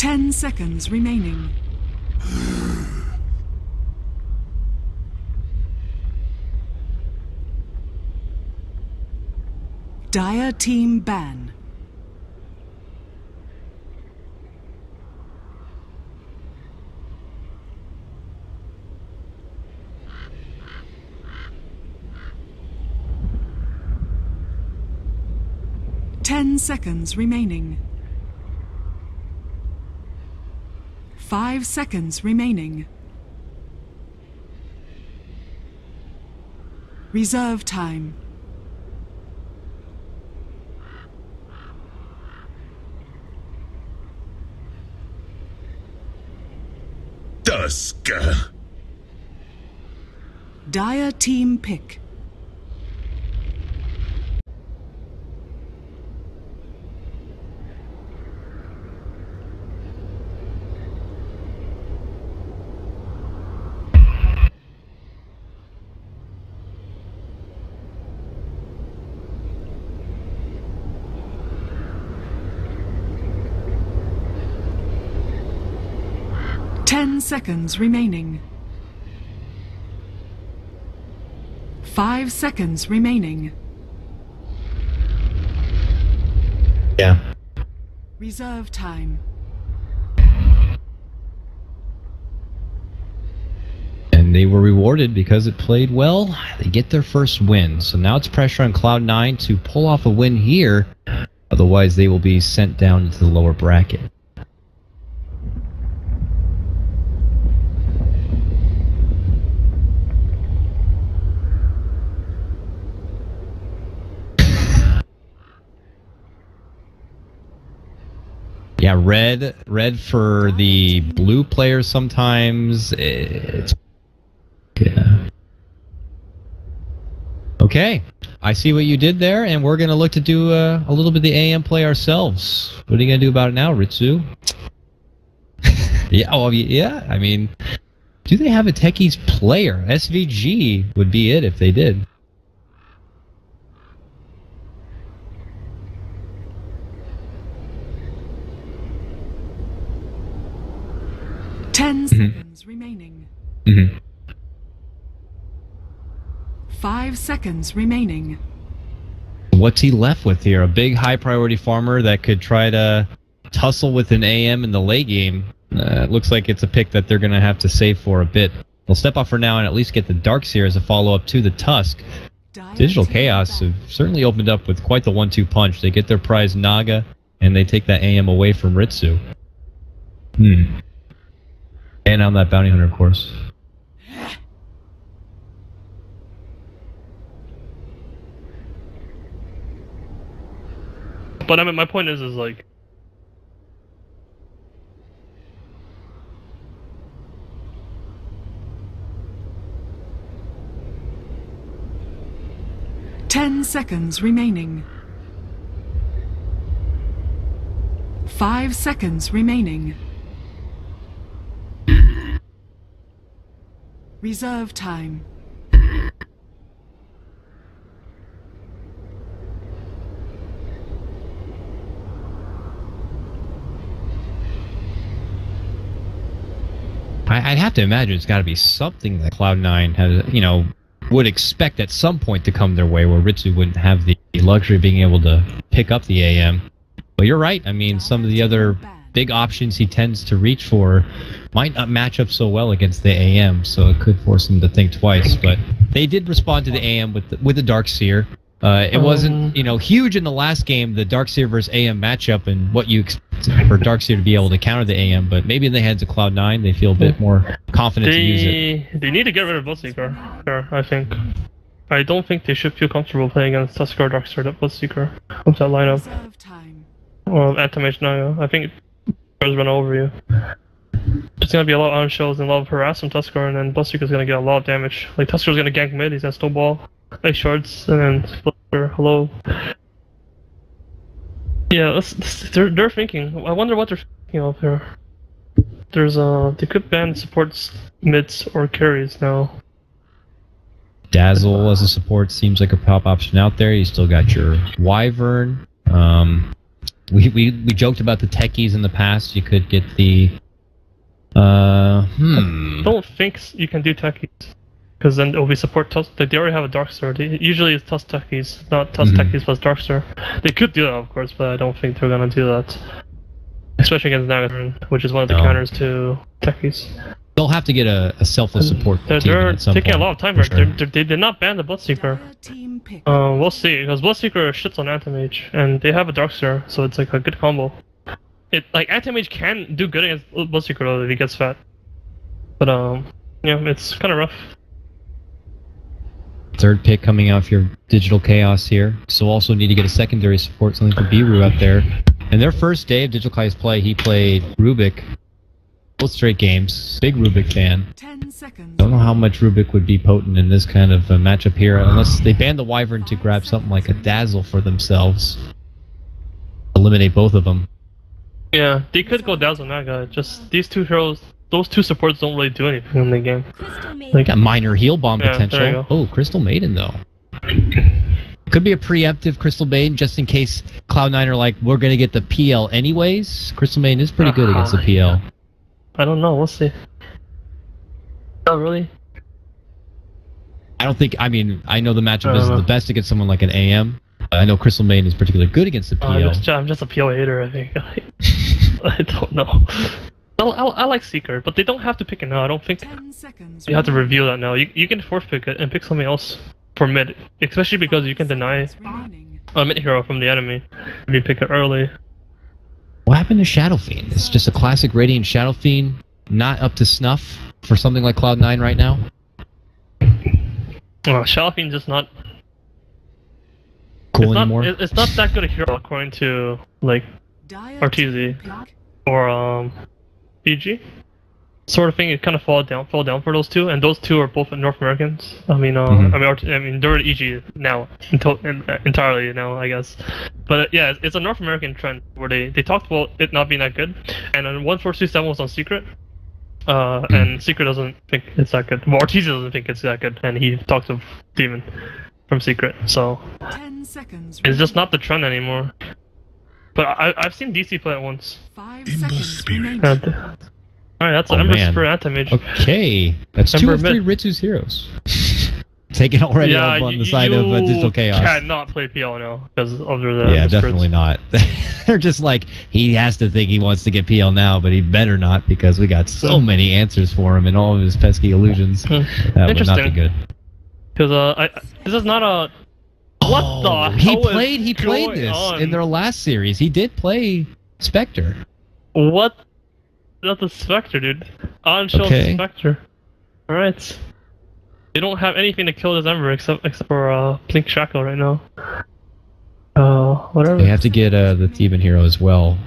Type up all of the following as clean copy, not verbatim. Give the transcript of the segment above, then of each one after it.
10 seconds remaining. Dire team ban. Ten seconds remaining. 5 seconds remaining. Reserve time. Dusk. Dire team pick. Seconds remaining. 5 seconds remaining. Yeah. Reserve time. And they were rewarded because it played well. They get their first win. So now it's pressure on Cloud9 to pull off a win here. Otherwise, they will be sent down into the lower bracket. Yeah, red for the blue players sometimes. It's yeah. Okay, I see what you did there, and we're gonna look to do a little bit of the AM play ourselves. What are you gonna do about it now, Ritsu? Yeah, oh yeah. I mean, do they have a Techies player? SVG would be it if they did. Seconds remaining. 5 seconds remaining. What's he left with here? A big high priority farmer that could try to tussle with an AM in the late game. It looks like it's a pick that they're going to have to save for a bit. They'll step off for now and at least get the Darkseer as a follow-up to the Tusk. Digital Chaos have certainly opened up with quite the 1-2 punch. They get their prize Naga, and they take that AM away from Ritsu. And on that Bounty Hunter, of course. But I mean, my point is like... Ten seconds remaining. 5 seconds remaining. Reserve time. I'd have to imagine it's got to be something that Cloud9 has, you know, would expect at some point to come their way, where Ritsu wouldn't have the luxury of being able to pick up the AM. But you're right. I mean, some of the other big options he tends to reach for might not match up so well against the AM, so it could force him to think twice. But they did respond to the AM with the Darkseer. It wasn't, you know, huge in the last game, the Darkseer versus AM matchup, and what you expect for Darkseer to be able to counter the AM. But maybe in the hands of Cloud9, they feel a bit more confident to use it. They need to get rid of Bloodseeker, I think. I don't think they should feel comfortable playing against Tusker, Darkseer, Bloodseeker of that lineup. Or Anti-Mage Naga. I think it's run over you. It's gonna be a lot of on-shows and a lot of harass from Tusker, and then Bloodseeker's gonna get a lot of damage. Like, Tusker's gonna gank mid, he's gonna snowball, play shorts, and then Bloodseeker, hello. Yeah, they're thinking. I wonder what they're thinking of here. There's they could ban supports mids or carries now. Dazzle as a support seems like a pop option out there. You still got your Wyvern. We joked about the techies in the past. You could get the I don't think you can do techies, because then it'll be support Tusk. They already have a Darkstar. Usually it's Tusk techies, not Tusk techies plus Darkstar. They could do that, of course, but I don't think they're gonna do that. Especially against Nagatron, which is one of the counters to techies. They'll have to get a selfless support. They're taking a lot of time. Sure. They did not ban the Bloodseeker. We'll see, because Bloodseeker shits on Anti-Mage, and they have a Darkstar, so it's like a good combo. Like Anti-Mage can do good against Bloodseeker though if he gets fat, but yeah, it's kind of rough. Third pick coming out for your Digital Chaos here, so also need to get a secondary support, something for Biru out there. And their first day of Digital Chaos play, he played Rubik. Both straight games. Big Rubik fan. 10 seconds. Don't know how much Rubik would be potent in this kind of matchup here, unless they ban the Wyvern to grab something like a Dazzle for themselves. Eliminate both of them. Yeah, they could go Dazzle Naga. Just these two heroes, those two supports don't really do anything in the game. Like a minor heal bomb Yeah, there you potential. go. Oh, Crystal Maiden though. Could be a preemptive Crystal Maiden just in case Cloud9 are like, we're gonna get the PL anyways. Crystal Maiden is pretty good against the PL. I don't know, we'll see. Oh, really? I don't think, I mean, I know the matchup isn't the best against someone like an AM. I know Crystal Maiden is particularly good against the PL. I'm just a PL hater, I think. I don't know. I like Seeker, but they don't have to pick it now. I don't think 10 seconds. you have to reveal that now. You can force pick it and pick something else for mid, especially because you can deny Remaining. a mid hero from the enemy if you pick it early. What happened to Shadow Fiend? It's just a classic Radiant Shadow Fiend, not up to snuff for something like Cloud9 right now. Shadow Fiend's just not Cool anymore. It's not that good a hero according to like RTZ or PG. Sort of thing. It kind of fall down for those two, and those two are both North Americans. I mean, I mean they're EG now entirely now, I guess. But yeah, it's a North American trend where they talked about it not being that good, and then 1427 was on Secret. And Secret doesn't think it's that good. Well, Ortiz doesn't think it's that good, and he talks of Demon from Secret. So 10 seconds. it's just not the trend anymore. But I've seen DC play it once. 5 seconds remaining. Alright, that's Oh, Ember man. for Anti-Mage. Okay, that's Ember 2 of 3 mid. Ritsu's heroes. Taken already Yeah, on the side of Digital Chaos. You cannot play PL now because of the Yeah, the definitely not. They're just like, he has to think he wants to get PL now, but he better not because we got so many answers for him and all of his pesky illusions. That would not be Interesting. good. Because this is not a. What the hell He played going this on? in their last series. He did play Spectre. What? That's a Spectre, dude. On-show Okay. Spectre. Alright. They don't have anything to kill this Ember except for Blink Shackle right now. Whatever. They have to get the Theban hero as well.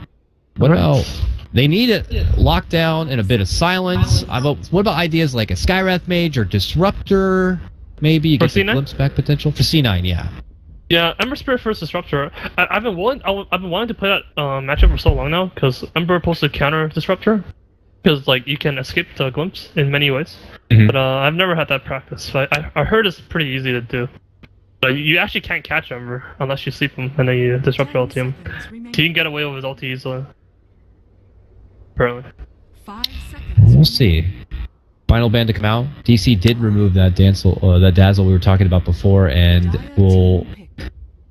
What about? They need a lockdown and a bit of silence. What about ideas like a Skywrath Mage or Disruptor? Maybe you For get the C9? glimpse back potential for C9. Yeah. Yeah, Ember Spirit first Disruptor. I've been wanting to play that matchup for so long now because Ember posted counter Disruptor because like you can escape the glimpse in many ways. But I've never had that practice. So I heard it's pretty easy to do. But you actually can't catch Ember unless you sleep him and then you disrupt your ulti him. So you can get away with his ulti easily. Apparently. 5 seconds. We'll see. Final ban to come out. DC did remove that dazzle we were talking about before, and will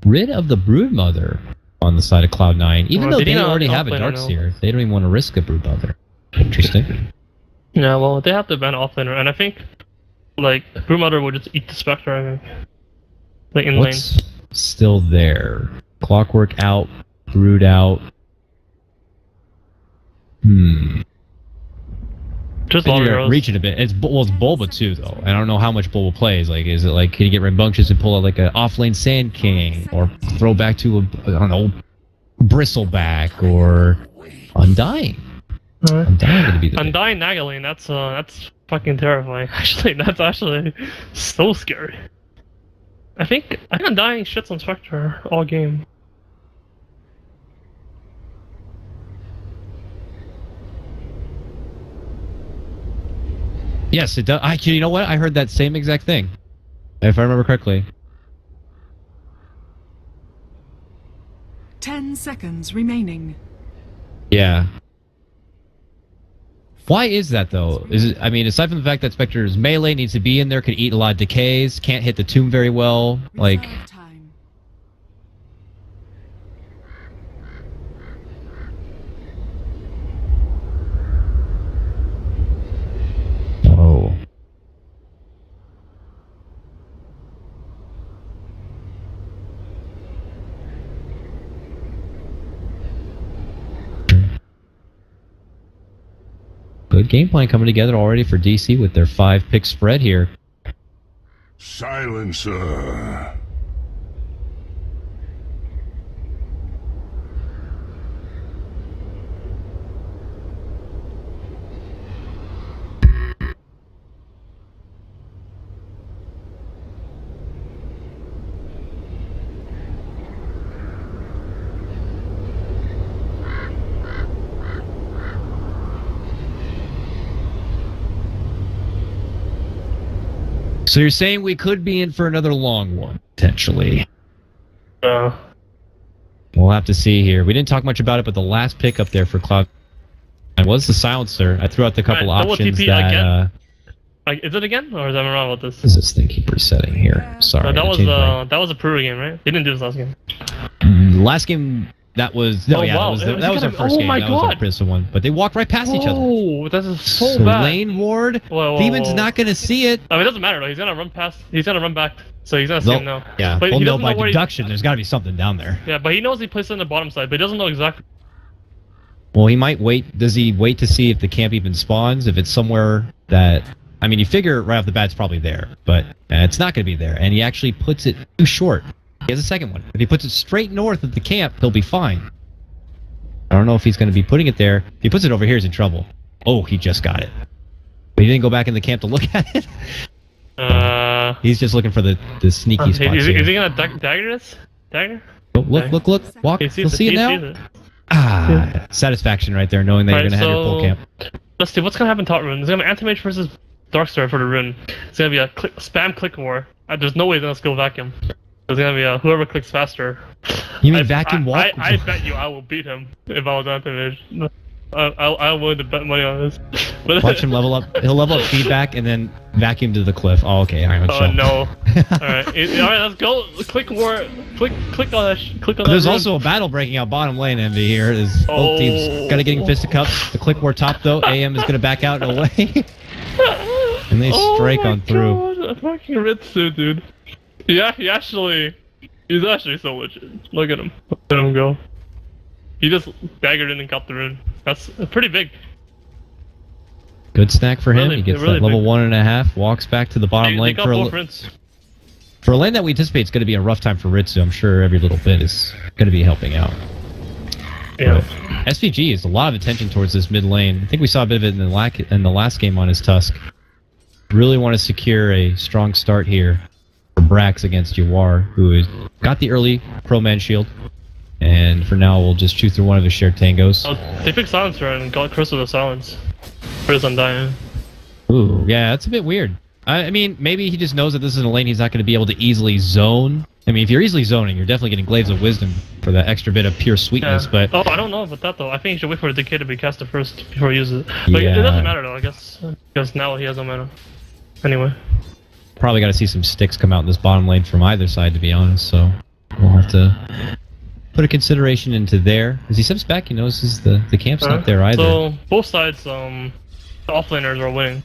rid of the Broodmother on the side of Cloud9. Even though they already have a Darkseer, they don't even want to risk a Broodmother. Interesting. Yeah, well, they have to ban offlaner, and I think like Broodmother will just eat the Spectre. I think. Like in What's lane. still there? Clockwork out, Brood out. Just Then long you're arrows. reaching a bit. It's Bulba too, though. I don't know how much Bulba plays. Like, is it like can you get rambunctious and pull out like an off-lane Sand King, or throw back to I don't know, Bristleback or Undying? Undying gonna be the Undying Nagalane, that's fucking terrifying. Actually, that's actually so scary. I think Undying shits on Spectre all game. Yes, it does. You know what? I heard that same exact thing, if I remember correctly. 10 10 seconds remaining. Yeah. Why is that though? Is it, I mean, aside from the fact that Spectre's melee needs to be in there, could eat a lot of decays, can't hit the tomb very well, like... Reserve time. Oh. Good game plan coming together already for DC with their 5-pick spread here. Silencer. So you're saying we could be in for another long one, potentially. We'll have to see here. We didn't talk much about it, but the last pick up there for Cloud was the silencer. I threw out the couple options TP that... again? Is it again, or is I wrong about this? What is this thing keep resetting here? Sorry. That was a Peru game, right? He didn't do this last game. Last game, that was... No, that was our first game. My that God. was our Prison one. But they walked right past each other. Oh, that is so bad. Lane Ward, Whoa, Demon's not going to see it. I mean, it doesn't matter, though. He's going to run past... He's going to run back. So he's going to see him now. Yeah, but we'll he know doesn't by where deduction. There's got to be something down there. Yeah, but he knows he placed it on the bottom side, but he doesn't know exactly. Well, he might wait. Does he wait to see if the camp even spawns? If it's somewhere that... I mean, you figure right off the bat it's probably there, but it's not going to be there. And he actually puts it too short. He has a second one. If he puts it straight north of the camp, he'll be fine. I don't know if he's going to be putting it there. If he puts it over here, he's in trouble. Oh, he just got it. But he didn't go back in the camp to look at it. He's just looking for the sneaky spots. Is he going to dagger this? Dagger? Oh, look. Walk. You'll see it now. Ah, satisfaction right there, knowing that you're going to have your full camp. Let's see, what's going to happen top rune? There's going to be Anti-Mage versus Darkstar for the rune. It's going to be a spam click war. There's no way they're going to skill vacuum. There's going to be a whoever clicks faster. You mean vacuum walk? I bet you I will beat him if I was Anti-Mage. I'm willing to bet money on this. But watch him level up. He'll level up feedback and then vacuum to the cliff. Oh, okay. Iron Oh, no. Alright, let's go. Click war. Click on that. Click on that. There's also a battle breaking out bottom lane, Envy, here. Is both teams got to getting fisticuffs. The click war top, though. AM is going to back out and away. And they strike on through. God, fucking Ritsu, dude. Yeah, he's actually so legit. Look at him. Let him go. He just daggered in and got the rune. That's pretty big. Good snack for him. He gets really that level big. 1.5, walks back to the bottom lane. For a lane that we anticipate is going to be a rough time for Ritsu, I'm sure every little bit is going to be helping out. Yeah. But SVG is a lot of attention towards this mid lane. I think we saw a bit of it in the last game on his Tusk. Really want to secure a strong start here for Brax against Jawar, who has got the early pro-man shield. And for now, we'll just chew through one of his shared tangos. Oh, they picked Silencer and got Crystal of Silence for his Undying. Ooh, yeah, that's a bit weird. I mean, maybe he just knows that this is a lane he's not going to be able to easily zone. I mean, if you're easily zoning, you're definitely getting Glaives of Wisdom for that extra bit of pure sweetness, but... Oh, I don't know about that, though. I think he should wait for the Decay to be casted first before he uses it. But it doesn't matter, though, I guess. Because now he has no mana. Anyway. Probably got to see some sticks come out in this bottom lane from either side, to be honest, so... We'll have to put a consideration into there. As he steps back, he notices the camp's not there either. So, both sides, the offlaners are winning.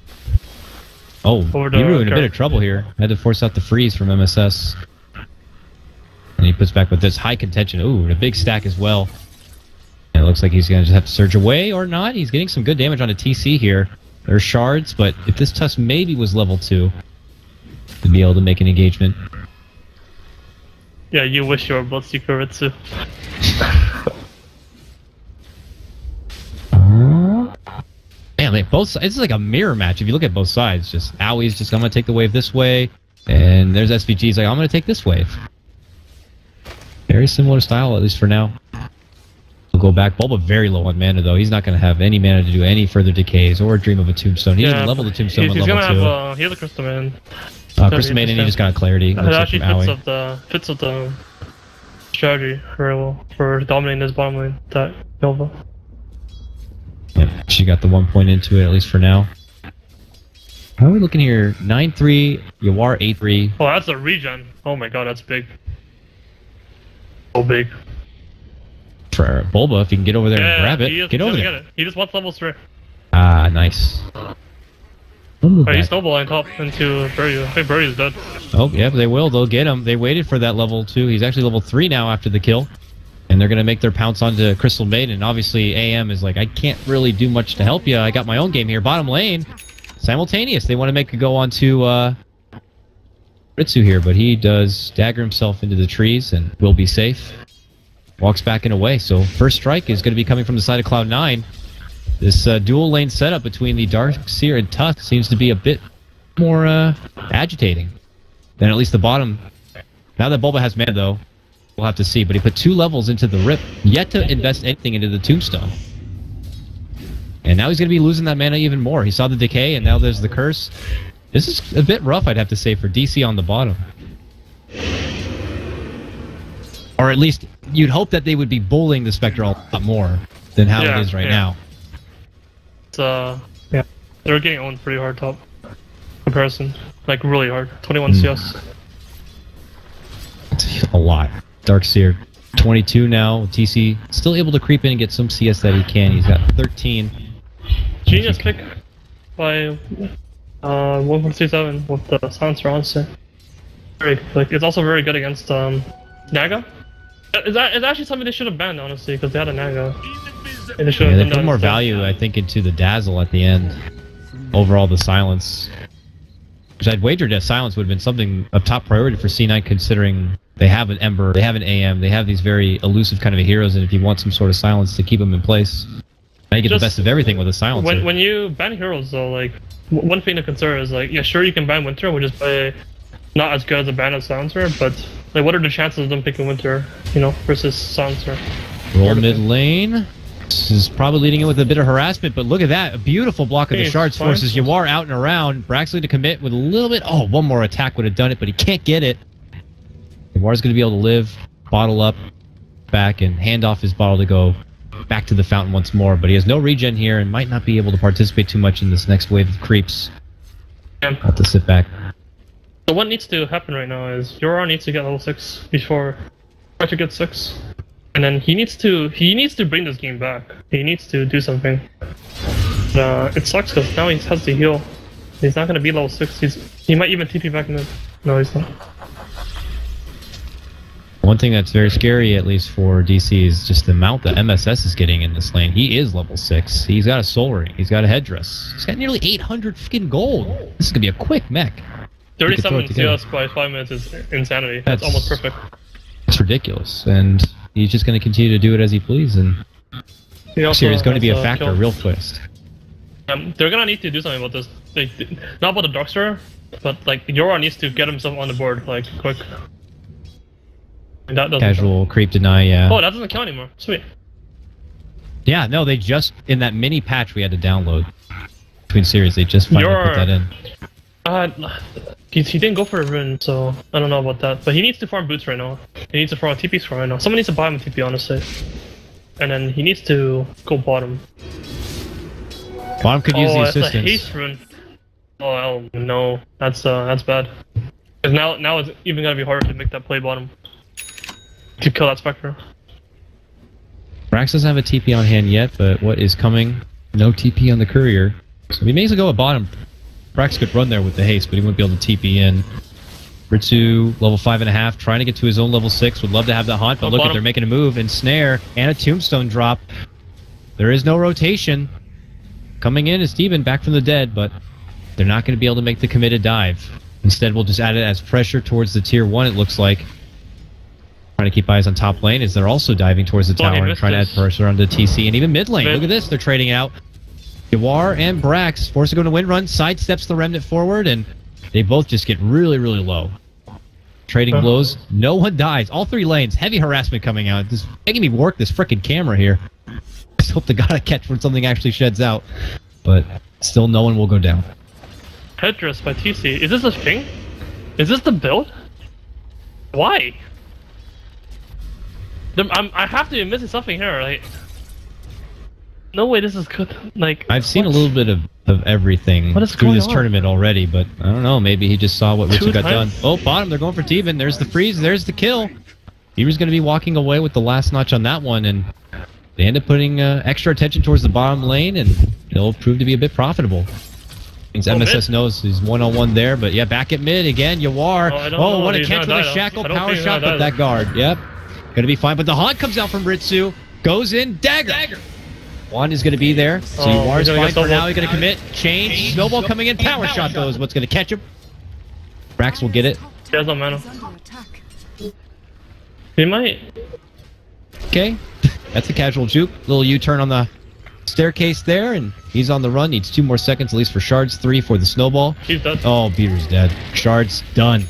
Oh, he were in a bit of trouble here. Had to force out the freeze from MSS. And he puts back with this high contention. Ooh, and a big stack as well. And it looks like he's going to just have to surge away or not. He's getting some good damage on a TC here. There's shards, but if this Tusk maybe was level 2 to be able to make an engagement. Yeah, you wish you were Bloodseeker Ritsu. Man, like both sides, it's like a mirror match. If you look at both sides, just Owie's just, I'm going to take the wave this way. And there's SVG's like, I'm going to take this wave. Very similar style, at least for now. We'll go back. Bulba very low on mana, though. He's not going to have any mana to do any further decays or dream of a tombstone. He didn't level the tombstone on level 2. He's going to have, he has a Crystal Man. Crystal Man, and he just got clarity. It actually fits with the strategy very well for dominating this bottom lane, that Nova. Yeah, she got the 1 point into it, at least for now. How are we looking here? 9-3, Yawar 8-3. Oh, that's a regen. Oh my god, that's big. So big. For Bulba, if you can get over there and grab he it, get over there. Get it. He just wants level 3. Ah, nice. Oh, he's snowballing top into Buryu. I think Buryu's dead. Oh, yeah, they will. They'll get him. They waited for that level 2. He's actually level 3 now after the kill. And they're going to make their pounce onto Crystal Maiden. Obviously, AM is like, I can't really do much to help you. I got my own game here. Bottom lane, simultaneous. They want to make it go on to Ritsu here, but he does dagger himself into the trees and will be safe. Walks back and away. So first strike is going to be coming from the side of Cloud9. This dual lane setup between the Darkseer and Tusk seems to be a bit more agitating than at least the bottom. Now that Bulba has mana, though, we'll have to see. But he put 2 levels into the Rip, yet to invest anything into the Tombstone. And now he's going to be losing that mana even more. He saw the Decay, and now there's the Curse. This is a bit rough, I'd have to say, for DC on the bottom. Or at least, you'd hope that they would be bullying the Spectre a lot more than how it is right now. Yeah, they're getting owned pretty hard top comparison, like really hard. 21 CS. That's a lot. Darkseer, 22 now. TC still able to creep in and get some CS that he can. He's got 13. Genius pick by 1.37 with the silencer honestly. It's also very good against Naga. It's actually something they should have banned honestly because they had a Naga. And they put more value, I think, into the Dazzle at the end. Overall, the Silence. Which I'd wagered that Silence would have been something of top priority for C9 considering they have an Ember, they have an AM, they have these very elusive kind of heroes, and if you want some sort of Silence to keep them in place, now you get the best of everything with a Silencer. When you ban heroes though, like, one thing to consider is like, yeah, sure you can ban Winter, which is not as good as a ban of Silencer, but like, what are the chances of them picking Winter, you know, versus Silencer? Roll mid lane. This is probably leading in with a bit of harassment, but look at that. A beautiful block of the shards forces Yawar out and around. Braxley to commit with a little bit. Oh, one more attack would have done it, but he can't get it. Yawar's going to be able to live, bottle up, back, and hand off his bottle to go back to the fountain once more. But he has no regen here and might not be able to participate too much in this next wave of creeps. Have to sit back. So what needs to happen right now is Yawar needs to get level 6 before try to get 6. And then he needs to bring this game back. He needs to do something. It sucks because now he has to heal. He's not gonna be level 6. He might even TP back in the... No, he's not. One thing that's very scary, at least for DC, is just the amount that MSS is getting in this lane. He is level 6. He's got a soul ring. He's got a headdress. He's got nearly 800 freaking gold. This is gonna be a quick mech. 37 CS by 5 minutes is insanity. That's almost perfect. It's ridiculous, and he's just going to continue to do it as he pleases, and here is going to be a factor, real twist. They're going to need to do something about this. Not about the Darkseer, but like Yawar needs to get himself on the board, like, quick. And that doesn't Casual creep deny, yeah. Oh, that doesn't count anymore. Sweet. Yeah, no, they just, in that mini patch we had to download between series, they just finally put that in. He didn't go for a rune, so I don't know about that. But he needs to farm boots right now. He needs to farm TPs for right now. Someone needs to buy him a TP, honestly. And then he needs to go bottom. Bottom could use the assistance. That's a haste rune. Oh no, that's bad. Because now it's even gonna be harder to make that play bottom. To kill that Spectre. Brax doesn't have a TP on hand yet, but what is coming? No TP on the courier. So he may as well go at bottom. Brax could run there with the haste, but he wouldn't be able to TP in. Ritsu, level 5.5, trying to get to his own level 6. Would love to have that haunt, but look at they're making a move and snare and a tombstone drop. There is no rotation. Coming in is Steven back from the dead, but they're not going to be able to make the committed dive. Instead, we'll just add it as pressure towards the tier 1, it looks like. Trying to keep eyes on top lane as they're also diving towards the tower and trying to add pressure onto TC and even mid lane. Look at this, they're trading out. Yawar and Brax forced to go into wind run, sidesteps the remnant forward, and they both just get really, really low. Trading blows, no one dies. All 3 lanes, heavy harassment coming out. Just making me work this frickin' camera here. Just hope to God I catch when something actually sheds out. But still no one will go down. Headdress by TC. Is this a thing? Is this the build? Why? I have to be missing something here, like... No way this is good, like... I've seen a little bit of everything through this tournament already, but I don't know, maybe he just saw what Ritsu got done. Oh, bottom, they're going for T-Bin, there's the freeze, there's the kill! He was going to be walking away with the last notch on that one, and they end up putting extra attention towards the bottom lane, and it'll prove to be a bit profitable. Means MSS knows he's one-on-one there, but yeah, back at mid again, Yawar. Oh, what a catch with a shackle, power shot, but that guard, yep. Gonna be fine, but the haunt comes out from Ritsu, goes in, dagger! Juan is gonna be there, so Yawar's fine for now, he's gonna commit, change, snowball coming in, power shot though is what's gonna catch him. Rax will get it. He has no mana. He might. Okay, that's a casual juke, little U-turn on the staircase there, and he's on the run. Needs 2 more seconds, at least for shards. 3 for the snowball. He's dead. Oh, Beater's dead. Shards done.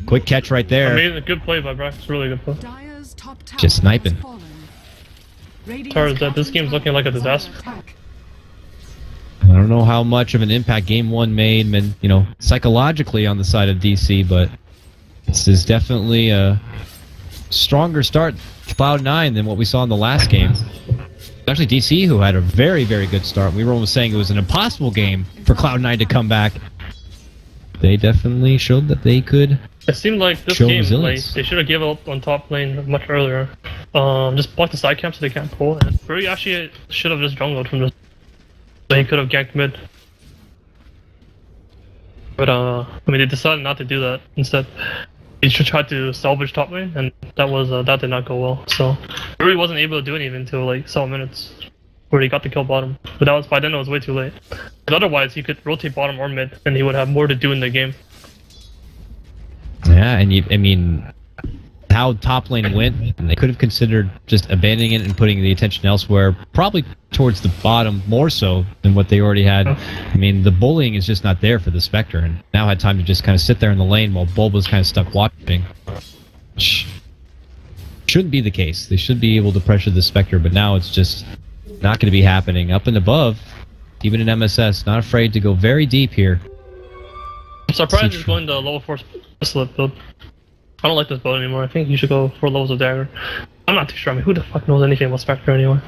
Quick catch right there. Amazing, good play by Brax. Really good play. Just sniping. Tower's dead. This game's looking like a disaster. I don't know how much of an impact Game 1 made, and you know, psychologically on the side of DC, but this is definitely a stronger start to Cloud9 than what we saw in the last game. Actually, DC, who had a very, very good start. We were almost saying it was an impossible game for Cloud9 to come back. They definitely showed that they could. It seemed like this game, like, they should have given up on top lane much earlier. Just block the side camp so they can't pull. And Rui actually should have just jungled from this. So he could have ganked mid. But I mean, they decided not to do that. Instead, he should try to salvage top lane, and that did not go well. So Rui wasn't able to do anything until like 7 minutes, where he got the kill bottom. But that was by then it was way too late. But otherwise, he could rotate bottom or mid, and he would have more to do in the game. Yeah, and I mean, how top lane went, they could have considered just abandoning it and putting the attention elsewhere, probably towards the bottom more so than what they already had. I mean, the bullying is just not there for the Spectre, and now had time to just kind of sit there in the lane while Bulba's kind of stuck watching. Shouldn't be the case. They should be able to pressure the Spectre, but now it's just not going to be happening. Up and above, even in MSS, not afraid to go very deep here. I'm surprised he's going the level 4 slip build. I don't like this build anymore. I think you should go 4 levels of dagger. I'm not too sure. I mean, who the fuck knows anything about Spectre anyway?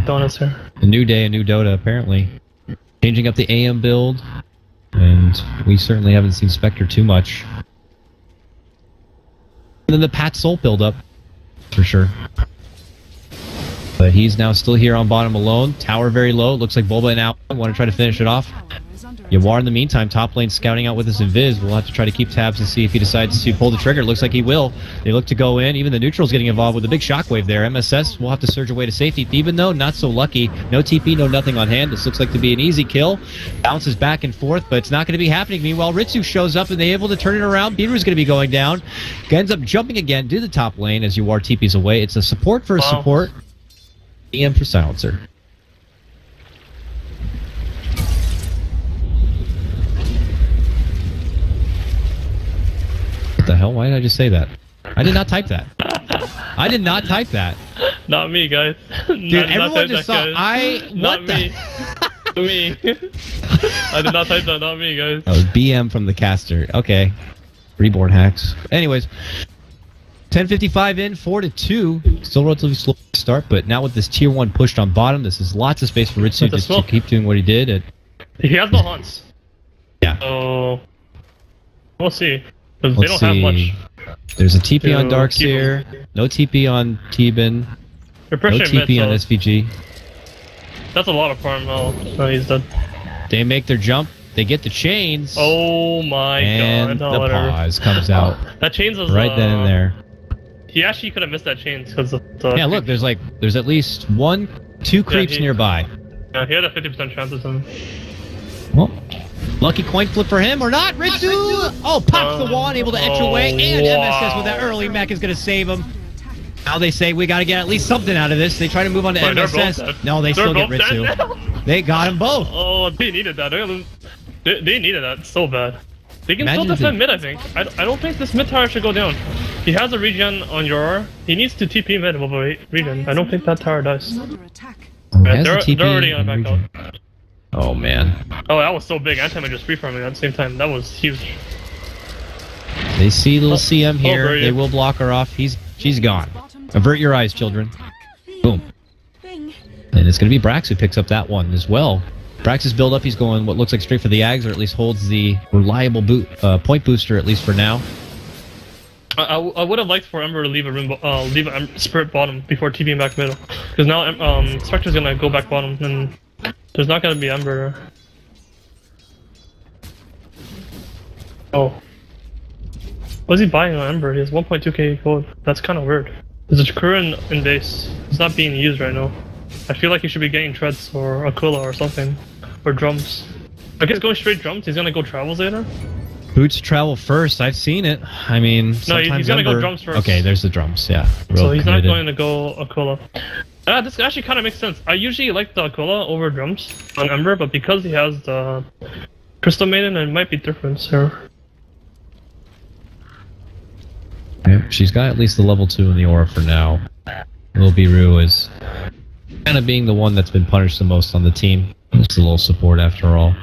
Donuts here. A new day, a new Dota, apparently. Changing up the AM build, and we certainly haven't seen Spectre too much. And then the Pat Soul build up, for sure. But he's now still here on bottom alone. Tower very low. Looks like Bulba and Al want to try to finish it off. Yawar in the meantime, top lane scouting out with his Invis. We'll have to try to keep tabs and see if he decides to pull the trigger. It looks like he will. They look to go in. Even the neutral's getting involved with a big shockwave there. MSS will have to surge away to safety. Even though not so lucky. No TP, no nothing on hand. This looks like to be an easy kill. Bounces back and forth, but it's not going to be happening. Meanwhile, Ritsu shows up and they're able to turn it around. Beater's going to be going down. Ends up jumping again to the top lane as Yawar TP's away. It's a support for a support. EM for silencer. What the hell? Why did I just say that? I did not type that. I did not type that. Not me, guys. Dude, everyone just saw. Not me. Me. I did not type that. Not me, guys. Oh, BM from the caster. Okay. Reborn hacks. Anyways. 10:55 in, 4-2. Still relatively slow start, but now with this tier 1 pushed on bottom, this is lots of space for Ritsu just to keep doing what he did. He has no haunts. Yeah. So we'll see. They don't have much. There's a TP on Darkseer, no TP on T-Bin, no TP on SVG. That's a lot of farm. Oh, he's dead. They make their jump. They get the chains. Oh my god! And the pause comes out. That chains was right then and there. He actually could have missed that chains because of the. Yeah, look, there's at least 1-2 creeps nearby. Yeah, he had a 50% chance of him. Well, lucky coin flip for him or not? Ritsu! Oh, pops the wand, able to etch away, and MSS with that early mech is going to save him. Now they say we got to get at least something out of this. They try to move on to MSS. No, they still get Ritsu. They got them both. Oh, they needed that. They needed that so bad. They can still defend mid, I think. I don't think this mid tower should go down. He has a regen on your. He needs to TP mid with a regen. I don't think that tower does. Yeah, they're already on back out. Oh man. Oh, that was so big. Anti-Mage just free-farming at the same time. That was huge. They see little CM here. They will block her off. She's gone. Avert your eyes, children. Boom. And it's going to be Brax who picks up that one as well. Brax's build up, he's going what looks like straight for the Ags, or at least holds the reliable point booster, at least for now. I would have liked for Ember to leave a Spirit bottom before TVing back middle. Because now Spectre's going to go back bottom, and there's not going to be Ember there. Oh. What's he buying on Ember? He has 1.2k gold. That's kind of weird. There's a Kurin in base. It's not being used right now. I feel like he should be getting treads or Aquila or something. Or drums. I guess going straight drums, he's gonna go travels later? Boots travel first, I've seen it. I mean, no, he's gonna go drums first. Okay, there's the drums, yeah. So he's not going to go Aquila. This actually kind of makes sense. I usually like the Aquila over drums on Ember, but because he has the Crystal Maiden, it might be different, sir. Yeah, she's got at least the level 2 in the aura for now. Lil Biru is kind of being the one that's been punished the most on the team. Just a little support after all.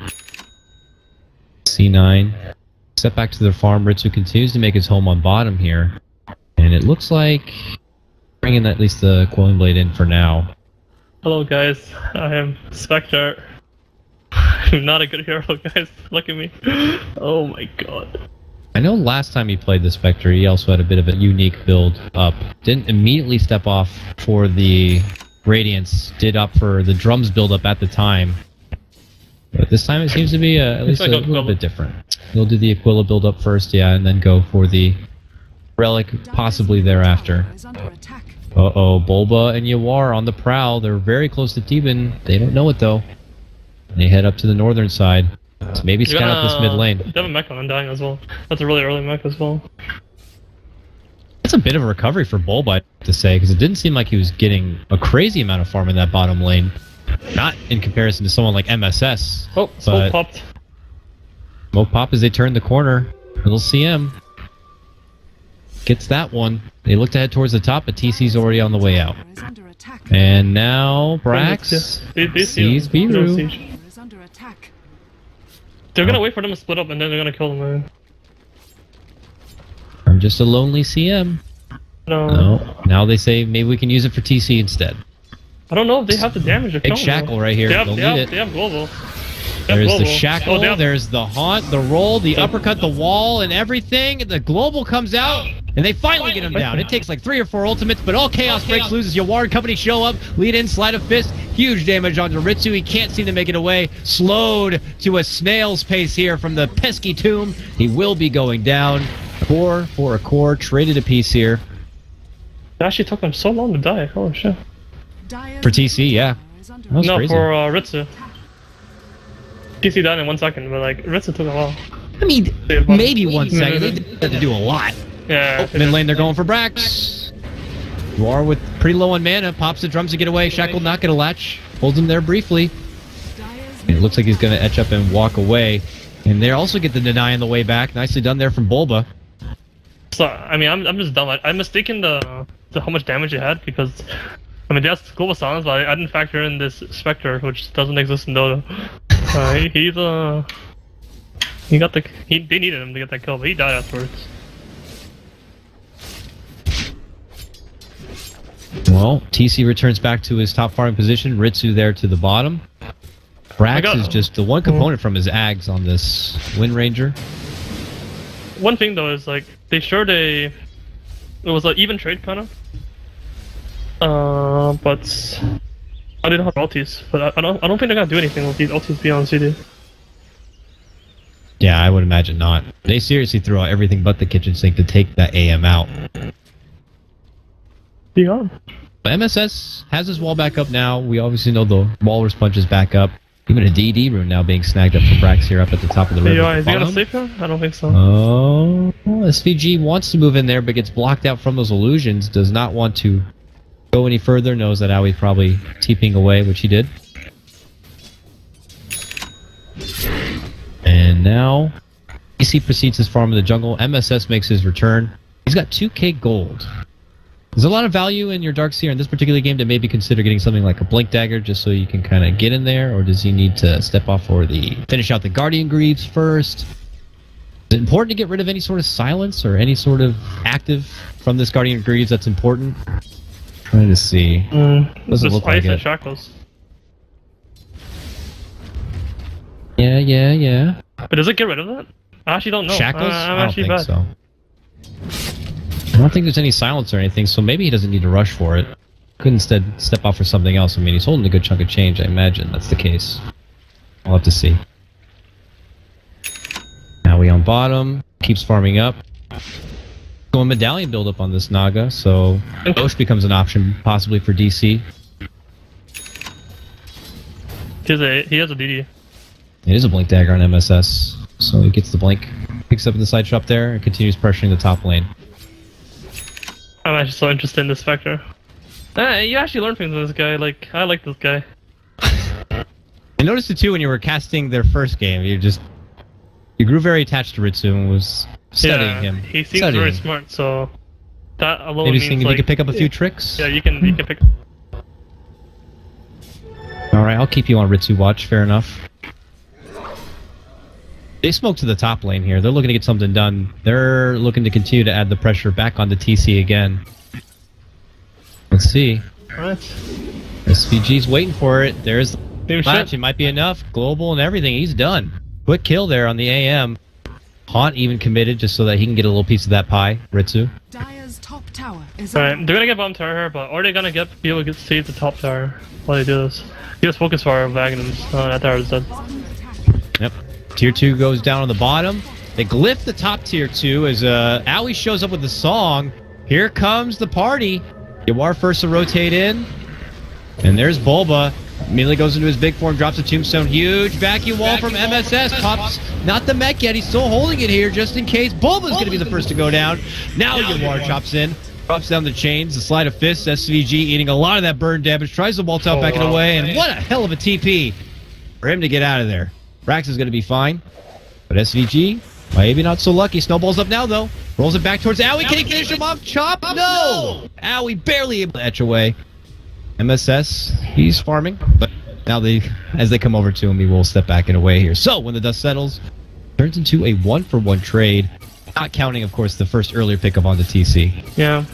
C9. Step back to their farm. Ritsu continues to make his home on bottom here. And it looks like bringing at least the Quelling Blade in for now. Hello guys, I am Spectre. I'm not a good hero, guys. Look at me. Oh my god. I know last time he played the Spectre, he also had a bit of a unique build up. Didn't immediately step off for the Radiance, did up for the drums build up at the time. But this time it seems to be at least like a little bit different. He'll do the Aquila build up first, yeah, and then go for the Relic possibly thereafter. Uh-oh, Bulba and Yawar on the prowl. They're very close to T-Bin. They don't know it though. They head up to the northern side. So maybe scout out this mid lane. They have a mech on Undying as well. That's a really early mech as well. That's a bit of a recovery for Bulba, I have to say, because it didn't seem like he was getting a crazy amount of farm in that bottom lane. Not in comparison to someone like MSS. Oh, smoke popped. Smoke pop as they turn the corner. Little CM gets that one. They look to head towards the top, but TC's already on the way out. And now Brax sees Biru. They're gonna wait for them to split up and then they're gonna kill them, man. I'm just a lonely CM. No. Now they say maybe we can use it for TC instead. I don't know if they have the damage to Big shackle right here. They'll need it. They have global. There's the shackle, there's the haunt, the roll, the uppercut, the wall, and everything. The global comes out, and they finally get him down. It takes like 3 or 4 ultimates, but all chaos breaks loose as Yawar and company show up. Lead in, slide of fist, huge damage onto Ritsu. He can't seem to make it away. Slowed to a snail's pace here from the pesky tomb. He will be going down. Core for a core, traded a piece here. It actually took them so long to die. Holy shit. For TC, yeah. No, crazy. for Ritsu. TC died in 1 second, but like Ritsu took a while. I mean, maybe 1 second. They had to do a lot. Yeah. Mid lane, they're going for Brax. Yawar with pretty low on mana, pops the drums to get away. Shackle not gonna latch, holds him there briefly. And it looks like he's gonna etch up and walk away. And they also get the deny on the way back. Nicely done there from Bulba. So I mean, I'm just dumb. I'm mistaken the how much damage he had because I mean that's global silence, but I didn't factor in this Spectre, which doesn't exist in Dota. They needed him to get that kill, but he died afterwards. Well, TC returns back to his top farming position. Ritsu there to the bottom. Brax is just the one component from his Ags on this Wind Ranger. One thing though is like they showed it was an even trade kind of. But I didn't have ultis, but I don't think they're gonna do anything with these ultis beyond CD. Yeah, I would imagine not. They seriously threw out everything but the kitchen sink to take that AM out. Be gone. But MSS has his wall back up now. We obviously know the Walrus Punch is back up. Even a DD rune now being snagged up for Brax here up at the top of the river. Is he gonna sleep here? I don't think so. Oh, SVG wants to move in there, but gets blocked out from those illusions. Does not want to go any further. Knows that Aui's probably TPing away, which he did. And now, DC proceeds his farm in the jungle. MSS makes his return. He's got 2k gold. There's a lot of value in your Darkseer in this particular game to maybe consider getting something like a Blink Dagger just so you can kind of get in there, or does he need to step off for the finish out the Guardian Greaves first? Is it important to get rid of any sort of silence or any sort of active from this Guardian of Greaves that's important? Trying to see. Doesn't look like it. Shackles. Yeah. But does it get rid of that? I actually don't know. Shackles? I'm I don't actually think bad. so. I don't think there's any silence or anything, so maybe he doesn't need to rush for it. Could instead step out for something else. I mean, he's holding a good chunk of change, I imagine that's the case. I'll have to see. Now we on bottom, keeps farming up. Going medallion build-up on this Naga, so Osh becomes an option, possibly for DC. He has a DD. It is a blink dagger on MSS, so he gets the blink, picks up the side shot there, and continues pressuring the top lane. I'm actually so interested in this Spectre. You actually learn things with this guy. Like, I like this guy. I noticed it too when you were casting their first game. You grew very attached to Ritsu and was studying him. He seems very smart, so that alone maybe means seeing if you could pick up a few tricks. Yeah, you can pick. All right, I'll keep you on Ritsu watch. Fair enough. They smoke to the top lane here. They're looking to get something done. They're looking to continue to add the pressure back onto TC again. Let's see. Alright. SVG's waiting for it. There's the match. Shit. It might be enough. Global and everything. He's done. Quick kill there on the AM. Haunt even committed just so that he can get a little piece of that pie. Ritsu. Dire's top tower is Alright, under. they're gonna get bottom tower here, but are they gonna be able to save the top tower while they do this? He has focus fire of Magnums. That tower is dead. Yep. Tier 2 goes down on the bottom. They glyph the top tier 2 as Owie shows up with the song. Here comes the party. Yawar first to rotate in. And there's Bulba. Immediately goes into his big form, drops a tombstone. Huge vacuum wall from MSS. Pops not the mech yet. He's still holding it here just in case. Bulba's going to be the first to go down. Now Yawar chops in. Drops down the chains. The slide of fists. SVG eating a lot of that burn damage. Tries to wall out back and away. And what a hell of a TP for him to get out of there. Rax is going to be fine. But SVG, maybe not so lucky. Snowballs up now, though. Rolls it back towards Owie. Can he finish him off? Chop? No! Owie barely able to etch away. MSS, he's farming. But now as they come over to him, he will step back and away here. So, when the dust settles, turns into a 1-for-1 trade. Not counting, of course, the first earlier pickup on the TC. Yeah.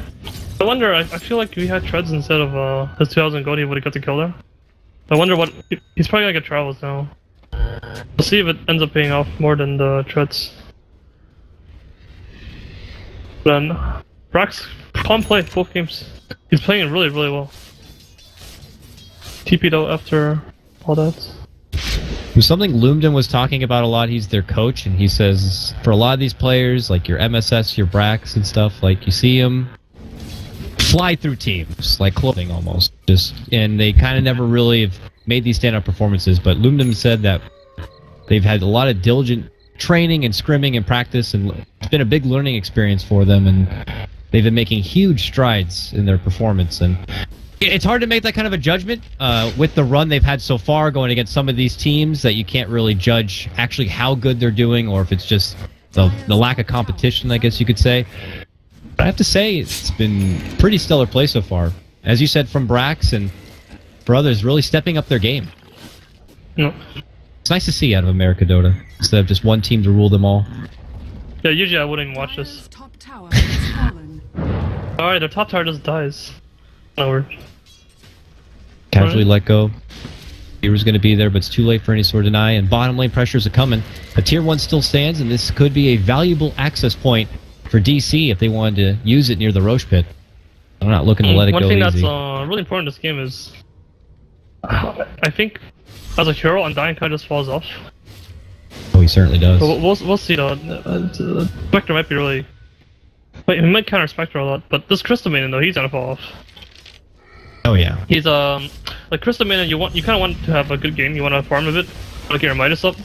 I wonder, I feel like we had treads instead of his 2000 gold, he would have got the kill there. I wonder what... He's probably gonna get travels now. We'll see if it ends up paying off more than the treads. Then, Brax, calm play, both games. He's playing really, really well. TP'd out after all that. It was something Lumden was talking about a lot. He's their coach, and he says for a lot of these players, like your MSS, your Brax and stuff, like you see them fly through teams, like clothing almost. And they kind of never really have made these stand-up performances, but Lumden said that they've had a lot of diligent training and scrimming and practice, and it's been a big learning experience for them, and they've been making huge strides in their performance. And it's hard to make that kind of a judgment with the run they've had so far going against some of these teams that you can't really judge actually how good they're doing, or if it's just the lack of competition, I guess you could say. But I have to say, it's been pretty stellar play so far. As you said, from Brax and for others, really stepping up their game. No. It's nice to see out of America Dota, instead of just one team to rule them all. Yeah, usually I wouldn't watch Dire's this. top tower has fallen. Alright, their top tower just dies. No, Casually let go. Hero's going to be there, but it's too late for any sort of deny, and bottom lane pressures are coming. A tier 1 still stands, and this could be a valuable access point for DC if they wanted to use it near the Roche pit. I'm not looking to let it go easy. One thing that's really important in this game is... I think as a hero, Undying kind of just falls off. Oh, he certainly does. But we'll see though. Spectre might be really... Wait, he might counter Spectre a lot, but this Crystal Maiden though, he's gonna fall off. Oh yeah. He's like Crystal Maiden, you kind of want to have a good game. You want to farm a bit, like get your Midas up,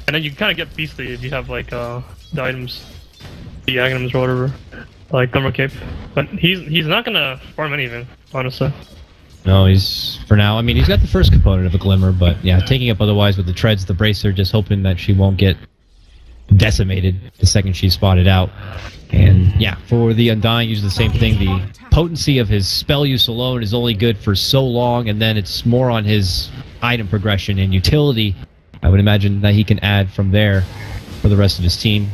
and then you kind of get beastly if you have like the items, the Aghanims or whatever, like Glimmer Cape. But he's not gonna farm anything, honestly. No, he's for now. I mean, he's got the first component of a Glimmer, but yeah, taking up otherwise with the treads, the bracer, just hoping that she won't get decimated the second she's spotted out. And yeah, for the Undying, uses the same thing. The potency of his spell use alone is only good for so long, and then it's more on his item progression and utility. I would imagine that he can add from there for the rest of his team.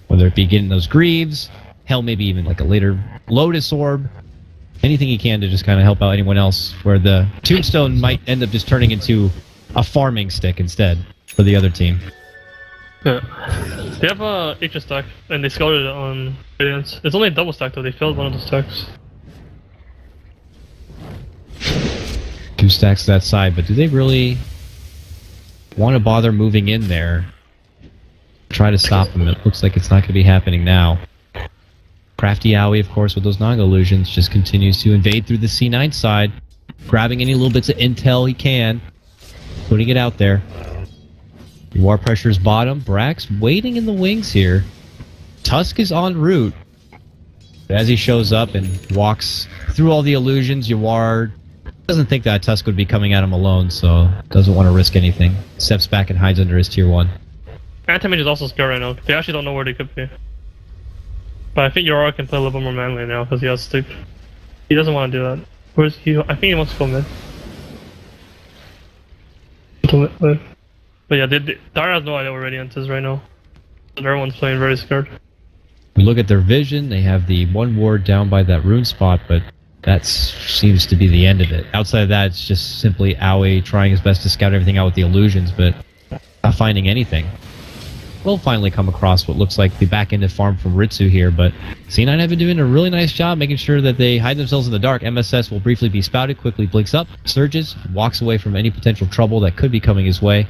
Whether it be getting those Greaves, hell, maybe even like a later Lotus Orb. Anything he can to just kind of help out anyone else, where the Tombstone might end up just turning into a farming stick instead for the other team. Yeah. They have a HS stack, and they scouted it on Radiance. It's only a double stack though, they failed one of the stacks. 2 stacks to that side, but do they really want to bother moving in there? Try to stop him. It looks like it's not going to be happening now. Crafty Owie, of course, with those Naga illusions, just continues to invade through the C9 side, grabbing any little bits of intel he can, putting it out there. War pressure's bottom. Brax waiting in the wings here. Tusk is en route. As he shows up and walks through all the illusions, Yawar doesn't think that Tusk would be coming at him alone, so doesn't want to risk anything. Steps back and hides under his tier 1. Anti-Mage is also scared right now. They actually don't know where they could be. But I think Yawar can play a little bit more manly now because he has sleep. He doesn't want to do that. Where's he? I think he wants to go mid. But yeah, Dara has no idea where Radiance is right now. And everyone's playing very scared. We look at their vision. They have the 1 ward down by that rune spot, but that seems to be the end of it. Outside of that, it's just simply Aoi trying his best to scout everything out with the illusions, but not finding anything. We'll finally come across what looks like the back-ended farm from Ritsu here, but C9 have been doing a really nice job making sure that they hide themselves in the dark. MSS will briefly be spouted, quickly blinks up, surges, walks away from any potential trouble that could be coming his way.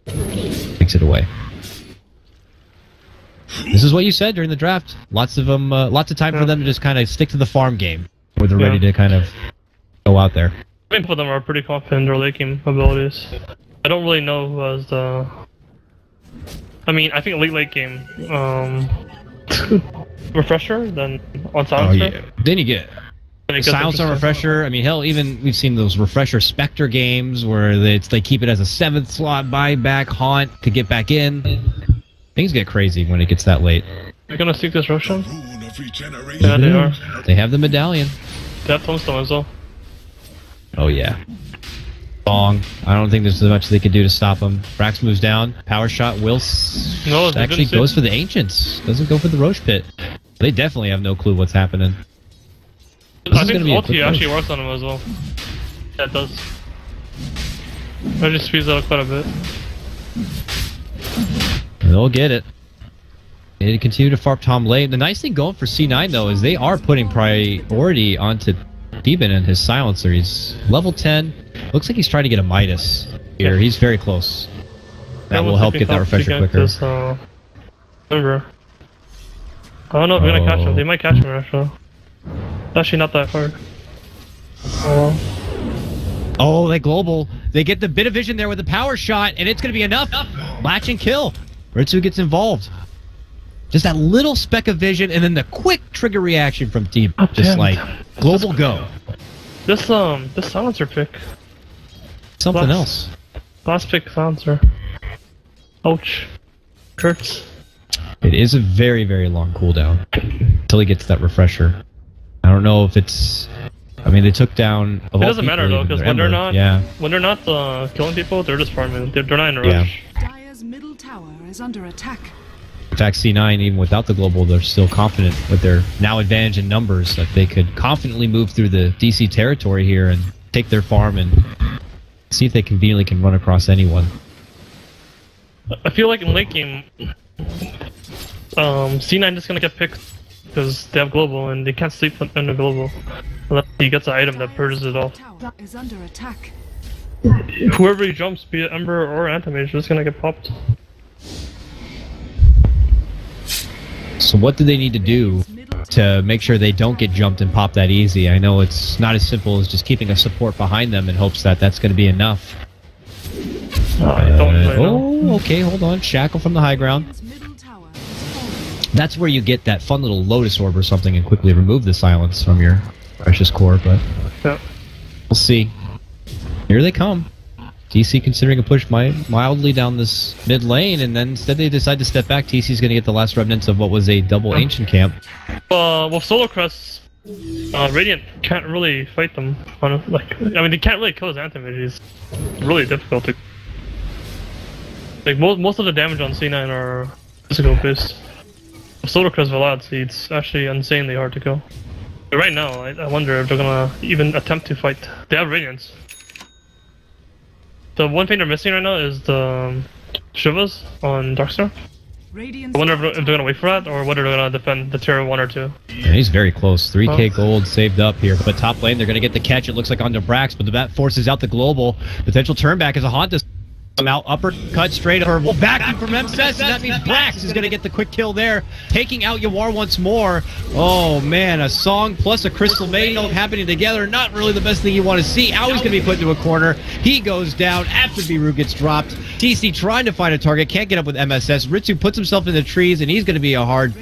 Takes it away. This is what you said during the draft. Lots of them, lots of time for them to just kind of stick to the farm game, where they're ready to kind of go out there. I think both of them are pretty confident in their late game abilities. I don't really know who has the... I mean, I think late game, Refresher, then on Silencer. Oh yeah. Then you get Silencer Refresher. I mean, hell, even we've seen those Refresher Spectre games where they keep it as a 7th slot buyback haunt to get back in. Things get crazy when it gets that late. They're gonna seek this Roshan? Yeah, they are. They have the medallion. They have Tombstone as well. Oh yeah. Bong. I don't think there's much they can do to stop him. Brax moves down. Power shot. Actually goes for the Ancients. Doesn't go for the Roche Pit. They definitely have no clue what's happening. I think ulti actually works on him as well. Yeah, it does. I just squeeze out quite a bit. They'll get it. They continue to farm Tom late. The nice thing going for C9 though is they are putting priority onto Deben and his silencer. He's level 10. Looks like he's trying to get a Midas here. He's very close. That will help get that refresher quicker. This, remember. I don't know if they're gonna catch him. They might catch him actually. It's actually not that hard. Oh, they global. They get the bit of vision there with the power shot, and it's gonna be enough. Latch and kill. Ritsu gets involved. Just that little speck of vision, and then the quick trigger reaction from Deep. Just like global go. This silencer pick. Something else. Last pick silencer. Ouch. Hurts. It is a very, very long cooldown until he gets that refresher. I don't know if it's... I mean, they took down... It doesn't matter though, because when they're not killing people, they're just farming. They're not in a rush. Dire's middle tower is under attack. In fact, C9, even without the global, they're still confident with their now advantage in numbers that they could confidently move through the DC territory here and take their farm and see if they conveniently can run across anyone. I feel like in late game, C9 is gonna get picked because they have global and they can't sleep in the global unless he gets an item that purges it all. Tower is under attack. Whoever he jumps, be it Ember or Anti-Mage, is just gonna get popped. So what do they need to do to make sure they don't get jumped and popped that easy? I know it's not as simple as just keeping a support behind them in hopes that that's going to be enough. Okay, hold on. Shackle from the high ground. That's where you get that fun little Lotus Orb or something and quickly remove the silence from your precious core, but we'll see. Here they come. DC considering a push mildly down this mid lane, and then instead they decide to step back. TC's going to get the last remnants of what was a double ancient camp. With Solar Crest, Radiant can't really fight them. I mean, they can't really kill his Anti-Mage. It's really difficult to... Like, most of the damage on C9 are physical based. Solo Chris Veladze, it's actually insanely hard to kill. But right now, I wonder if they're gonna even attempt to fight. They have Radiance. The one thing they're missing right now is the Shivas on Darkstar. I wonder if they're gonna wait for that, or whether they're gonna defend the tier 1 or 2. Yeah, he's very close. 3k gold saved up here. But top lane, they're gonna get the catch. It looks like onto Brax, but the bat forces out the global. Potential turn back as a Honda. Out uppercut straight over. Well, backing from MSS, and that means Brax is going to get the quick kill there, taking out Yawar once more. Oh man, a song plus a Crystal Maiden happening together. Not really the best thing you want to see. Aui's going to be put into a corner. He goes down after Biru gets dropped. TC trying to find a target, can't get up with MSS. Ritsu puts himself in the trees, and he's going to be a hard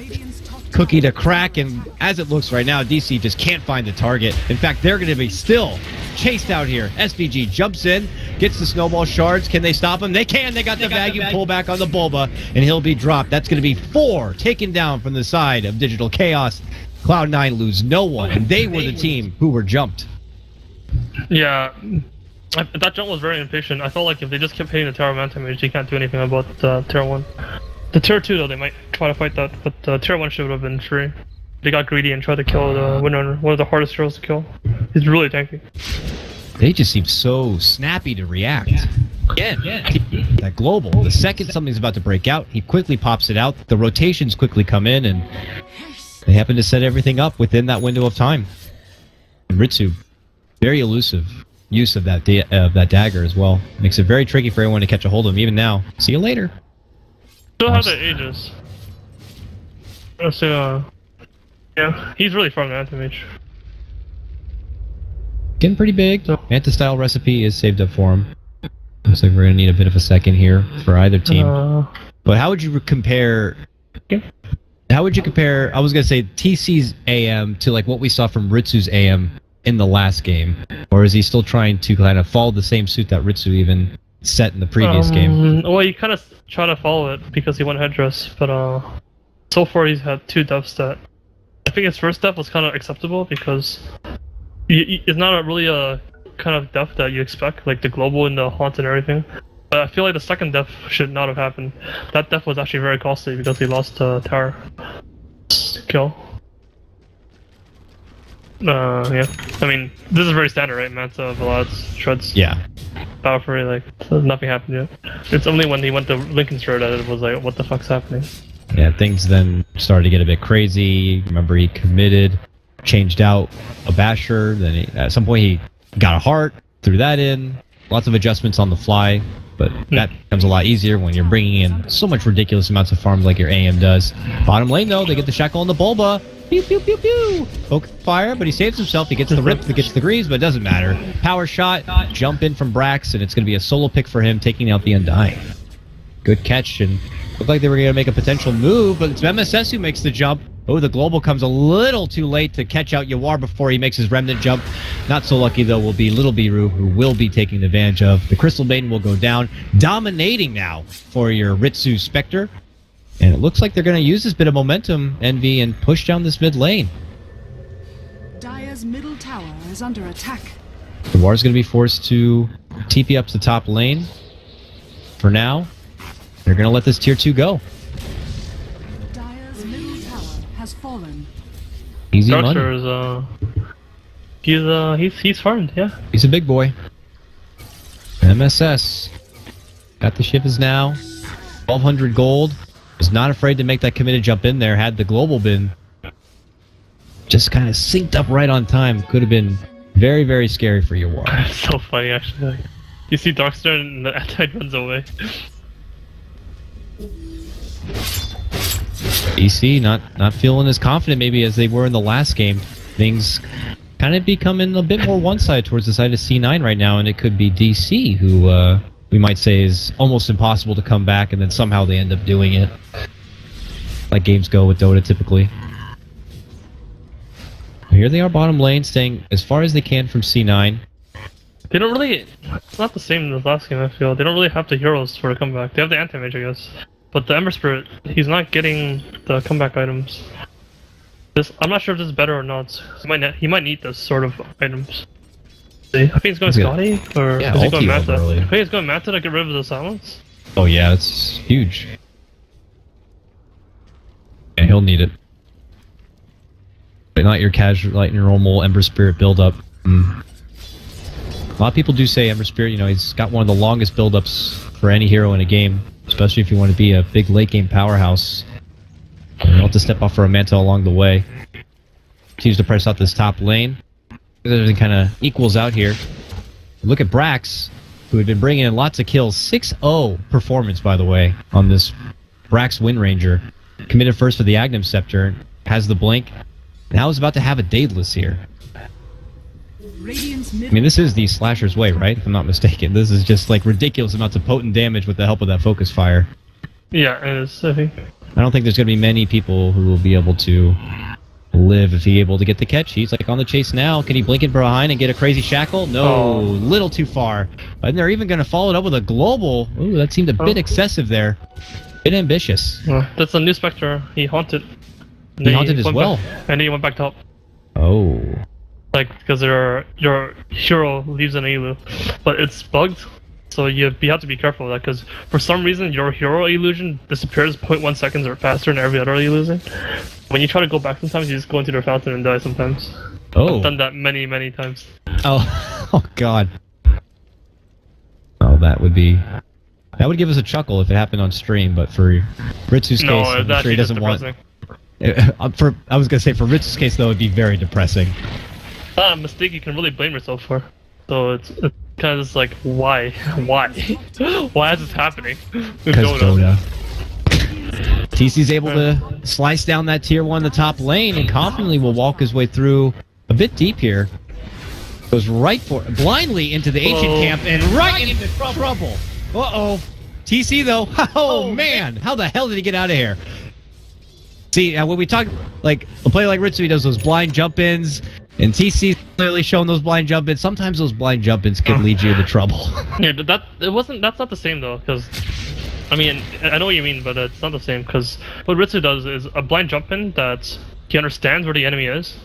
cookie to crack. And as it looks right now, DC just can't find the target. In fact, they're going to be still chased out here. SVG jumps in, gets the snowball shards. Can they stop him? They can. They got the vacuum pullback on the Bulba, and he'll be dropped. That's going to be 4 taken down from the side of Digital Chaos. Cloud9 lose no one, and they were the team who were jumped. Yeah, that jump was very impatient. I felt like if they just kept hitting the tower man damage, they can't do anything about tier 1. The tier 2 though, they might try to fight that, but tier 1 should have been free. They got greedy and tried to kill the Windrunner, one of the hardest heroes to kill. He's really tanky. They just seem so snappy to react. Again, that global, the second something's about to break out, he quickly pops it out. The rotations quickly come in, and they happen to set everything up within that window of time. And Ritsu, very elusive use of that dagger as well. Makes it very tricky for everyone to catch a hold of him, even now. See you later. Still have the ages. So, yeah, he's really farming anti-mage. Getting pretty big. Manta-style recipe is saved up for him. Looks like we're gonna need a bit of a second here for either team. But how would you compare? How would you compare? I was gonna say TC's AM to like what we saw from Ritsu's AM in the last game, or is he still trying to kind of follow the same suit that Ritsu even set in the previous game? Well, he kind of tried to follow it because he went headdress, but so far he's had 2 deaths that I think his first death was kind of acceptable because it's not really a kind of death that you expect, like the global and the haunt and everything. But I feel like the second death should not have happened. That death was actually very costly because he lost tower kill. Yeah. I mean, this is very standard, right? Manta, Veladze, Shreds. Yeah. Power free, like, so nothing happened yet. It's only when he went to Lincoln's Road that it was like, what the fuck's happening? Yeah, things then started to get a bit crazy. Remember, he committed, changed out a Basher, then at some point he got a heart, threw that in. Lots of adjustments on the fly, but that becomes a lot easier when you're bringing in so much ridiculous amounts of farms like your AM does. Bottom lane, though, they get the Shackle on the Bulba. Pew, pew, pew, pew. Poke fire, but he saves himself. He gets the rip, he gets the greaves, but it doesn't matter. Power shot, jump in from Brax, and it's going to be a solo pick for him, taking out the Undying. Good catch, and looked like they were going to make a potential move, but it's MSS who makes the jump. Oh, the global comes a little too late to catch out Yawar before he makes his remnant jump. Not so lucky, though, will be Little Biru, who will be taking advantage of. The Crystal Maiden will go down, dominating now for your Ritsu Spectre. And it looks like they're going to use this bit of momentum, Envy, and push down this mid lane. Dire's middle tower is under attack. Yawar's going to be forced to TP up to the top lane. For now, they're going to let this tier 2 go. Dire's middle tower has fallen. Easy money. He's farmed, yeah. He's a big boy. MSS. Got the Shivas now. 1,200 gold. Was not afraid to make that committed jump in there. Had the global been just kind of synced up right on time. Could have been very, very scary for Yawar. It's so funny, actually. Like, you see Darkstar and the anti runs away. EC not feeling as confident maybe as they were in the last game. Things kind of becoming a bit more one side towards the side of C9 right now, and it could be DC who we might say is almost impossible to come back, and then somehow they end up doing it. Like games go with Dota typically. Here they are bottom lane, staying as far as they can from C9. They don't really... It's not the same as last game, I feel. They don't really have the heroes for a comeback. They have the anti-mage, I guess. But the Ember Spirit, he's not getting the comeback items. I'm not sure if this is better or not. He might need this sort of items. I think he's going Scotty, or yeah, is he going Manta? I think he's going Manta to get rid of the silence. Oh yeah, it's huge. Yeah, he'll need it. But not your casual, like your normal Ember Spirit build-up. A lot of people do say Ember Spirit, you know, he's got one of the longest build-ups for any hero in a game, especially if you want to be a big late-game powerhouse. You don't have to step off for a Manta along the way. Continues to press out this top lane. Everything kind of equals out here. Look at Brax, who had been bringing in lots of kills. 6-0 performance, by the way, on this Brax Wind Ranger. Committed first for the Agnum Scepter, has the blink. Now is about to have a Daedalus here. I mean, this is the Slasher's way, right? If I'm not mistaken. This is just like ridiculous amounts of potent damage with the help of that Focus Fire. Yeah, it is, I think. I don't think there's going to be many people who will be able to live if he's able to get the catch. He's like on the chase now. Can he blink in behind and get a crazy shackle? No, little too far. And they're even going to follow it up with a global. Ooh, that seemed a bit excessive there. Bit ambitious. That's a new Spectre. He haunted. He haunted as well. And then he went back top. Oh. Like, because your hero leaves an elu, but it's bugged, so you have to be careful of that, because for some reason your hero illusion disappears 0.1 seconds or faster than every other illusion. When you try to go back sometimes, you just go into their fountain and die sometimes. Oh. I've done that many, many times. Oh, oh god. Oh, that would give us a chuckle if it happened on stream, but for Ritsu's case, I'm sure he doesn't want... I was gonna say, for Ritsu's case though, it'd be very depressing. A mistake you can really blame yourself for. So it's kind of just like, why? Why? Why is this happening? Because Dota. TC's able to slice down that tier 1 in the top lane and confidently will walk his way through a bit deep here. Goes right for blindly into the ancient camp and right into trouble. Uh-oh. TC though, oh man, how the hell did he get out of here? See, when we talk, like, a player like Ritsu, he does those blind jump-ins, and TC's clearly showing those blind jump-ins. Sometimes those blind jump-ins can lead you into trouble. Yeah, that's not the same, though, because, I mean, I know what you mean, but it's not the same, because what Ritsu does is a blind jump-in that he understands where the enemy is.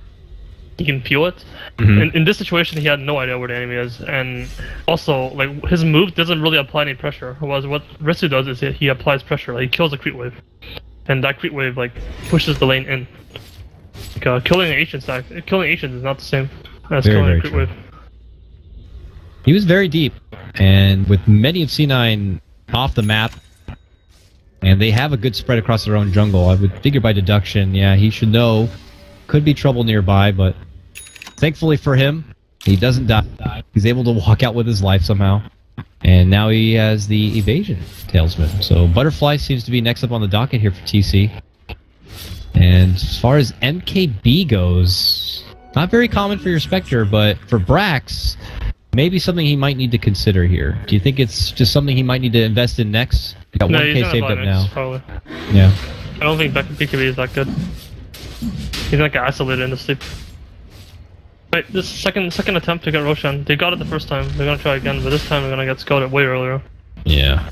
He can feel it. In this situation, he had no idea where the enemy is, and also, like, his move doesn't really apply any pressure, whereas what Ritsu does is he applies pressure, like, he kills a creep wave. And that creep wave like pushes the lane in. Like, killing ancients is not the same as killing a creep wave. He was very deep, and with many of C9 off the map, and they have a good spread across their own jungle. I would figure by deduction, yeah, he should know. Could be trouble nearby, but thankfully for him, he doesn't die. He's able to walk out with his life somehow. And now he has the evasion Talesman. So Butterfly seems to be next up on the docket here for TC. And as far as MKB goes, not very common for your Spectre, but for Brax, maybe something he might need to consider here. Do you think it's just something he might need to invest in next? You got 1K saved up now. Probably. Yeah. I don't think BKB is that good. He's gonna get isolated in the sleep. Right, this second attempt to get Roshan. They got it the first time. They're gonna try again, but this time they're gonna get scouted way earlier. Yeah.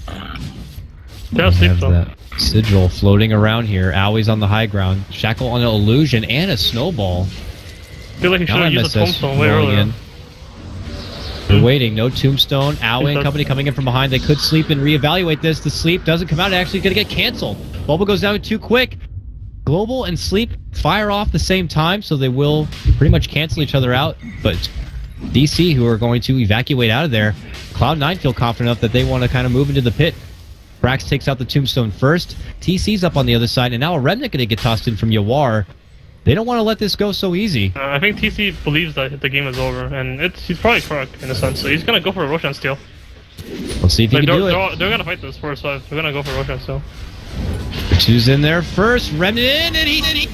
They have sleep though. That sigil floating around here. Owie's on the high ground. Shackle on an illusion and a snowball. I feel like he should have used a tombstone way earlier. They're waiting. No tombstone. Owie and company coming in from behind. They could sleep and reevaluate this. The sleep doesn't come out. It's actually gonna get canceled. Bubble goes down too quick. Global and Sleep fire off the same time, so they will pretty much cancel each other out. But DC, who are going to evacuate out of there, Cloud9 feel confident enough that they want to kind of move into the pit. Brax takes out the Tombstone first. TC's up on the other side, and now a Remnant going to get tossed in from Yawar. They don't want to let this go so easy. I think TC believes that the game is over, and he's probably correct in a sense. So he's going to go for a Roshan steal. We'll see if he can do it. They're going to fight this first, so they're going to go for Roshan steal. Two's in there first. Remnant in, and he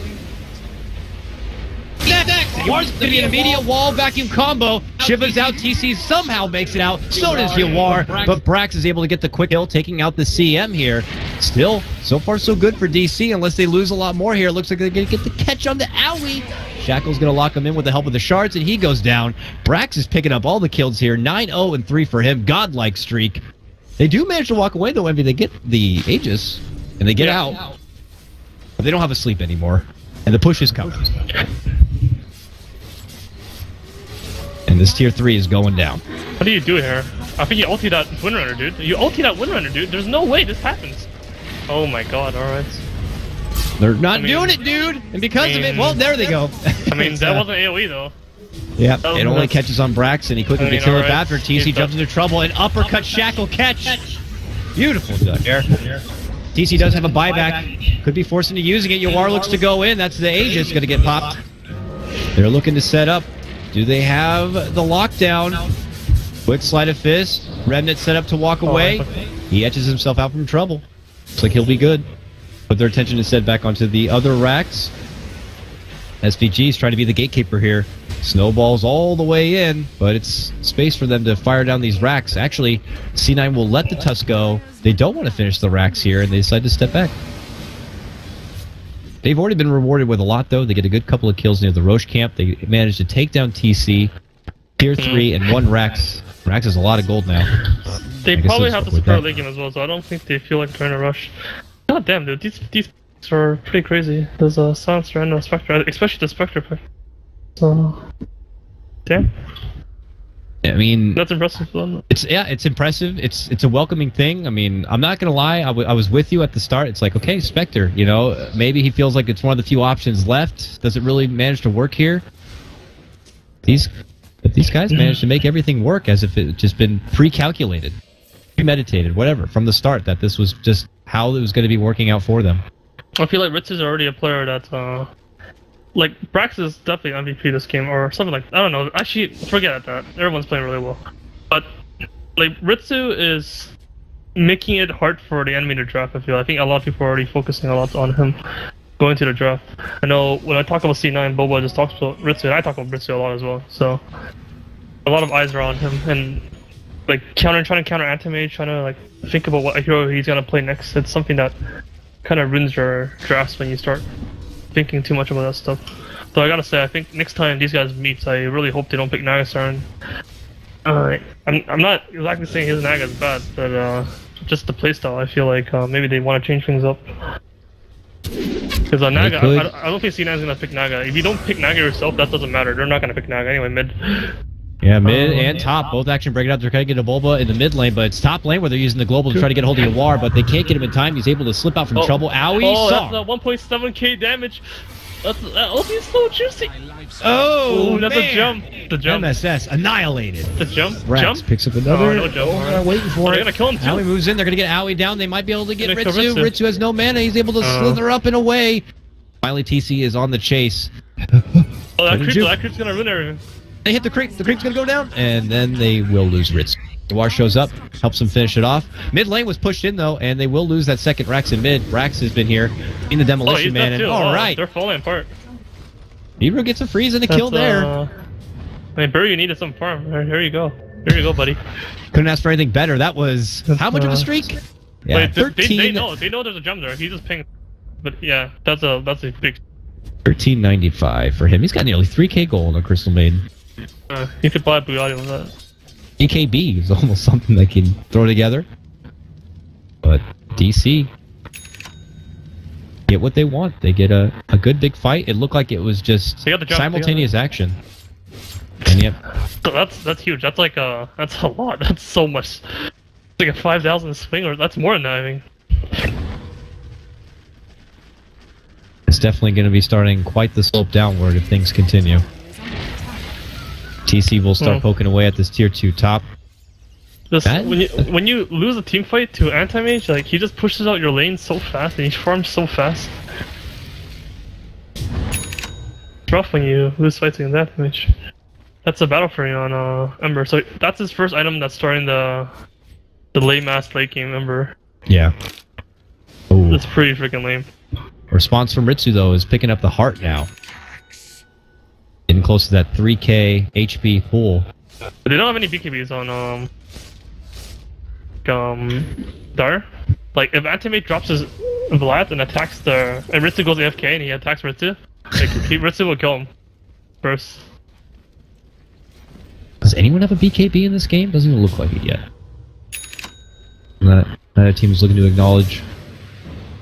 Yawar's going to be an immediate wall vacuum combo. Shiva's out. TC somehow makes it out. So does Yawar. But Brax is able to get the quick kill, taking out the CM here. Still, so far so good for DC, unless they lose a lot more here. It looks like they're going to get the catch on the Owie. Shackle's going to lock him in with the help of the shards, and he goes down. Brax is picking up all the kills here. 9-0 and 3 for him. Godlike streak. They do manage to walk away, though, Envy. They get the Aegis, and they get out. But they don't have a sleep anymore. And the push is coming. And this tier 3 is going down. What do you do here? I think you ulti that Windrunner, dude. You ulti that Windrunner, dude. There's no way this happens. Oh my god, alright. They're not doing it, dude! And because of it, well, there they go. I mean, that wasn't AoE, though. Yeah, it only catches on Braxton. He quickly gets killed after. TC jumps into trouble. An uppercut shackle catch. Beautiful duck there. TC does have a buyback. Could be forced into using it. Yawar looks to go in. That's the Aegis going to get popped. They're looking to set up. Do they have the lockdown? Quick sleight of fist. Remnant set up to walk away. He etches himself out from trouble. Looks like he'll be good. But their attention is set back onto the other racks. SVG's trying to be the gatekeeper here. Snowballs all the way in, but it's space for them to fire down these racks. Actually, C9 will let the Tusk go. They don't want to finish the racks here, and they decide to step back. They've already been rewarded with a lot, though. They get a good couple of kills near the Roche camp. They managed to take down TC, Tier 3, and 1 Rax. Rax has a lot of gold now. They probably have the support late game as well, so I don't think they feel like trying to rush. God damn, dude, these are pretty crazy. There's a Silencer and a Spectre, especially the Spectre pick. So, damn. I mean, that's impressive. It's impressive. It's a welcoming thing. I mean, I'm not gonna lie. I was with you at the start. It's like, okay, Spectre. You know, maybe he feels like it's one of the few options left. Does it really manage to work here? These guys managed to make everything work as if it had just been pre-calculated, premeditated, whatever, from the start. That this was just how it was going to be working out for them. I feel like Ritz is already a player that. Like, Brax is definitely MVP this game, or something like that. I don't know. Actually, forget that. Everyone's playing really well. But, like, Ritsu is making it hard for the enemy to draft, I feel. I think a lot of people are already focusing a lot on him going to the draft. I know when I talk about C9, Boba just talks about Ritsu, and I talk about Ritsu a lot as well. So, a lot of eyes are on him, and, like, trying to counter Anti-Mage, trying to, like, think about what hero he's going to play next. It's something that kind of ruins your drafts when you start thinking too much about that stuff. So I gotta say, I think next time these guys meet, I really hope they don't pick Nagastar. I'm not exactly saying his Naga is bad, but just the playstyle, I feel like maybe they want to change things up. Because Naga, I don't think C9 is gonna pick Naga. If you don't pick Naga yourself, that doesn't matter. They're not gonna pick Naga anyway. Mid. Yeah, mid and top, both action breaking out. They're trying to get a Bulba in the mid lane, but it's top lane where they're using the global to try to get a hold of Yawar, but they can't get him in time. He's able to slip out from trouble. Owie, that's 1.7k damage. That ulti is so juicy. Oh, that's man. A jump. The jump. MSS annihilated. The jump. Rax picks up another. No jump. Waiting for They're it. gonna kill him too. Owie moves in. They're gonna get Owie down. They might be able to get Ritsu. Ritsu has no mana. He's able to slither up and away. Finally, TC is on the chase. Oh, that creep's gonna ruin everything. They hit the creep. The creep's gonna go down, and then they will lose Ritz. Yawar shows up, helps them finish it off. Mid lane was pushed in though, and they will lose that second Rax in mid. Rax has been here in the demolition man, and all right, they're falling apart. Ebro gets a freeze and a kill there. I mean, Burry, you needed some farm. Here you go. Here you go, buddy. Couldn't ask for anything better. That was how much of a streak? Yeah, wait, 13. They know there's a jump there. He just pinged. But yeah, that's a big. 1395 for him. He's got nearly 3k gold on Crystal Maiden. You could buy a Bugatti with that. EKB is almost something they can throw together. But DC get what they want. They get a good big fight. It looked like it was just simultaneous action. And yep. So that's huge. That's like that's a lot. That's so much. It's like a 5,000 swing, or that's more than that, I think. It's definitely going to be starting quite the slope downward if things continue. TC will start poking away at this tier 2 top. When you lose a team fight to Anti-Mage, like, he just pushes out your lane so fast and he farms so fast. It's rough when you lose fights against Anti-Mage. That's a battle for you on Ember. So that's his first item that's starting the late mass late game Ember. Yeah. Ooh. That's pretty freaking lame. Response from Ritsu though is picking up the heart now. Getting close to that 3k HP pool. But they don't have any BKBs on Dar. Like, if Anti-Mage drops his Vlad and attacks and Ritsu goes AFK and he attacks Ritsu, like, Ritsu will kill him first. Does anyone have a BKB in this game? Doesn't even look like it yet. That team is looking to acknowledge.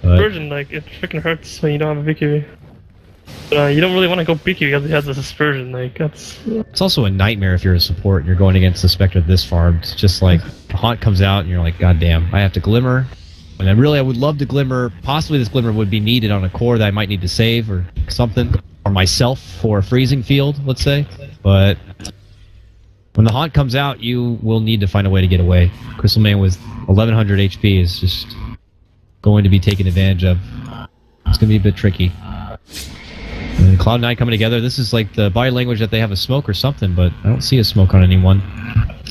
Aspersion, like, it freaking hurts when you don't have a BKB. But you don't really want to go BKB because he has this aspersion, like, that's... It's also a nightmare if you're a support and you're going against the Spectre this farm. It's just like, Haunt comes out and you're like, god damn, I have to Glimmer, And I would love to Glimmer. Possibly this Glimmer would be needed on a core that I might need to save or something. Or myself for a freezing field, let's say. But when the Haunt comes out, you will need to find a way to get away. Crystal Man with 1100 HP is just going to be taken advantage of. It's going to be a bit tricky. And Cloud9 coming together. This is like the body language that they have a smoke or something, but I don't see a smoke on anyone.